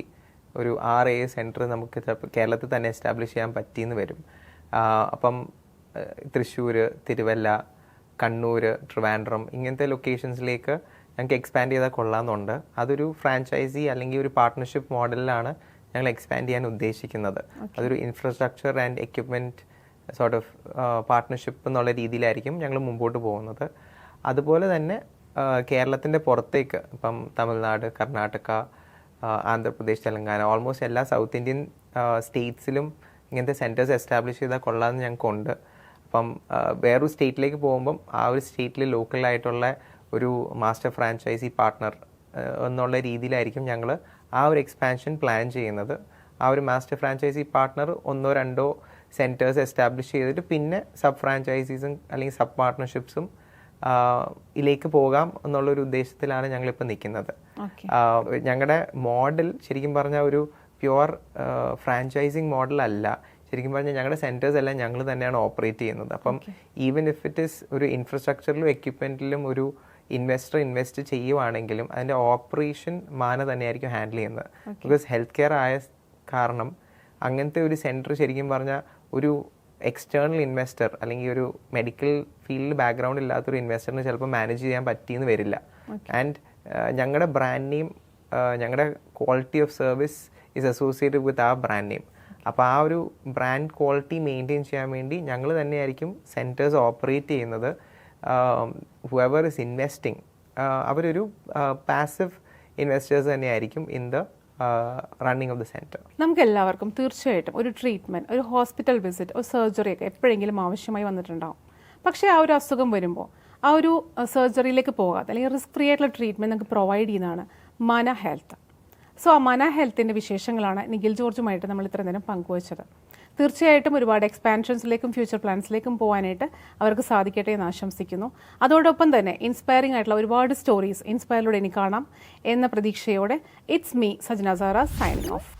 ഒരു 6-7 സെൻറ്റർ നമുക്ക് കേരളത്തിൽ തന്നെ എസ്റ്റാബ്ലിഷ് ചെയ്യാൻ പറ്റിയെന്ന് വരും. അപ്പം തൃശ്ശൂർ, തിരുവല്ല, കണ്ണൂർ, ട്രിവാൻഡ്രം ഇങ്ങനത്തെ ലൊക്കേഷൻസിലേക്ക് ഞങ്ങൾക്ക് എക്സ്പാൻഡ് ചെയ്താൽ കൊള്ളാമെന്നുണ്ട്. അതൊരു ഫ്രാഞ്ചൈസി അല്ലെങ്കിൽ ഒരു പാർട്ട്ണർഷിപ്പ് മോഡലിലാണ് ഞങ്ങൾ എക്സ്പാൻഡ് ചെയ്യാൻ ഉദ്ദേശിക്കുന്നത്. അതൊരു infrastructure and equipment sort of partnership എന്നുള്ള രീതിയിലായിരിക്കും ഞങ്ങൾ മുമ്പോട്ട് പോകുന്നത്. അതുപോലെ തന്നെ കേരളത്തിൻ്റെ പുറത്തേക്ക് ഇപ്പം തമിഴ്നാട്, കർണാടക, ആന്ധ്രാപ്രദേശ്, തെലങ്കാന, ഓൾമോസ്റ്റ് എല്ലാ സൗത്ത് ഇന്ത്യൻ സ്റ്റേറ്റ്സിലും ഇങ്ങനത്തെ സെൻറ്റേഴ്സ് എസ്റ്റാബ്ലിഷ് ചെയ്താൽ കൊള്ളാമെന്ന് ഞങ്ങൾക്കുണ്ട്. അപ്പം വേറൊരു സ്റ്റേറ്റിലേക്ക് പോകുമ്പം ആ ഒരു സ്റ്റേറ്റിൽ ലോക്കലായിട്ടുള്ള ഒരു മാസ്റ്റർ ഫ്രാഞ്ചൈസി പാർട്ട്ണർ എന്നുള്ള രീതിയിലായിരിക്കും ഞങ്ങൾ ആ ഒരു എക്സ്പാൻഷൻ പ്ലാൻ ചെയ്യുന്നത്. ആ ഒരു master franchise partner 1-2 centres establish ചെയ്തിട്ട് പിന്നെ സബ് ഫ്രാഞ്ചൈസീസും അല്ലെങ്കിൽ സബ് പാർട്ട്ണർഷിപ്സും ഇതിലേക്ക് പോകാം എന്നുള്ളൊരു ഉദ്ദേശത്തിലാണ് ഞങ്ങളിപ്പോൾ നിൽക്കുന്നത്. ഞങ്ങളുടെ മോഡൽ ശരിക്കും പറഞ്ഞാൽ ഒരു പ്യുവർ ഫ്രാഞ്ചൈസിങ് മോഡൽ അല്ല. ശരിക്കും പറഞ്ഞാൽ ഞങ്ങളുടെ സെൻറ്റേഴ്സ് എല്ലാം ഞങ്ങൾ തന്നെയാണ് ഓപ്പറേറ്റ് ചെയ്യുന്നത്. അപ്പം ഈവൻ ഇഫ് ഇറ്റ് ഇസ് ഒരു ഇൻഫ്രാസ്ട്രക്ചറിലും എക്യുപ്മെൻറ്റിലും ഒരു ഇൻവെസ്റ്റ് ചെയ്യുവാണെങ്കിലും അതിൻ്റെ ഓപ്പറേഷൻ മാന തന്നെയായിരിക്കും ഹാൻഡിൽ ചെയ്യുന്നത്. ബിക്കോസ് ഹെൽത്ത് കെയർ ആയ കാരണം അങ്ങനത്തെ ഒരു സെൻറ്റർ ശരിക്കും പറഞ്ഞാൽ ഒരു എക്സ്റ്റേണൽ ഇൻവെസ്റ്റർ അല്ലെങ്കിൽ ഒരു മെഡിക്കൽ ഫീൽഡ് ബാക്ക്ഗ്രൗണ്ട് ഇല്ലാത്തൊരു ഇൻവെസ്റ്ററിന് ചിലപ്പോൾ മാനേജ് ചെയ്യാൻ പറ്റിയെന്ന് വരില്ല. ആൻഡ് ഞങ്ങളുടെ ബ്രാൻഡ് നെയിം, ഞങ്ങളുടെ quality of service is associated with ആ ബ്രാൻഡ് നെയിം. അപ്പോൾ ആ ഒരു ബ്രാൻഡ് ക്വാളിറ്റി മെയിൻറ്റെയിൻ ചെയ്യാൻ വേണ്ടി ഞങ്ങൾ തന്നെയായിരിക്കും സെൻറ്റേഴ്സ് ഓപ്പറേറ്റ് ചെയ്യുന്നത്. ഹുവെവർ ഇസ് ഇൻവെസ്റ്റിംഗ് അവരൊരു പാസീവ് ഇൻവെസ്റ്റേഴ്സ് തന്നെയായിരിക്കും in the running of the centre. നമുക്ക് എല്ലാവർക്കും തീർച്ചയായിട്ടും ഒരു ട്രീറ്റ്മെൻറ്റ്, ഒരു ഹോസ്പിറ്റൽ വിസിറ്റ്, ഒരു സർജറി ഒക്കെ എപ്പോഴെങ്കിലും ആവശ്യമായി വന്നിട്ടുണ്ടാവും. പക്ഷേ ആ ഒരു അസുഖം വരുമ്പോൾ ആ ഒരു സർജറിയിലേക്ക് പോകാതെ അല്ലെങ്കിൽ റിസ്ക് ഫ്രീ ആയിട്ടുള്ള ട്രീറ്റ്മെൻറ്റ് നമുക്ക് പ്രൊവൈഡ് ചെയ്യുന്നതാണ് മന ഹെൽത്ത്. സോ ആ മന ഹെൽത്തിൻ്റെ വിശേഷങ്ങളാണ് നിഖിൽ ജോർജുമായിട്ട് നമ്മൾ ഇത്ര നേരം പങ്കുവച്ചത്. തീർച്ചയായിട്ടും ഒരുപാട് എക്സ്പാൻഷൻസിലേക്കും ഫ്യൂച്ചർ പ്ലാൻസിലേക്കും പോകാനായിട്ട് അവർക്ക് സാധിക്കട്ടെ എന്ന് ആശംസിക്കുന്നു. അതോടൊപ്പം തന്നെ ഇൻസ്പയറിംഗ് ആയിട്ടുള്ള ഒരുപാട് സ്റ്റോറീസ് ഇൻസ്പയറിലൂടെ ഇനി കാണാം എന്ന പ്രതീക്ഷയോടെ it's me Sajna Sara signing of.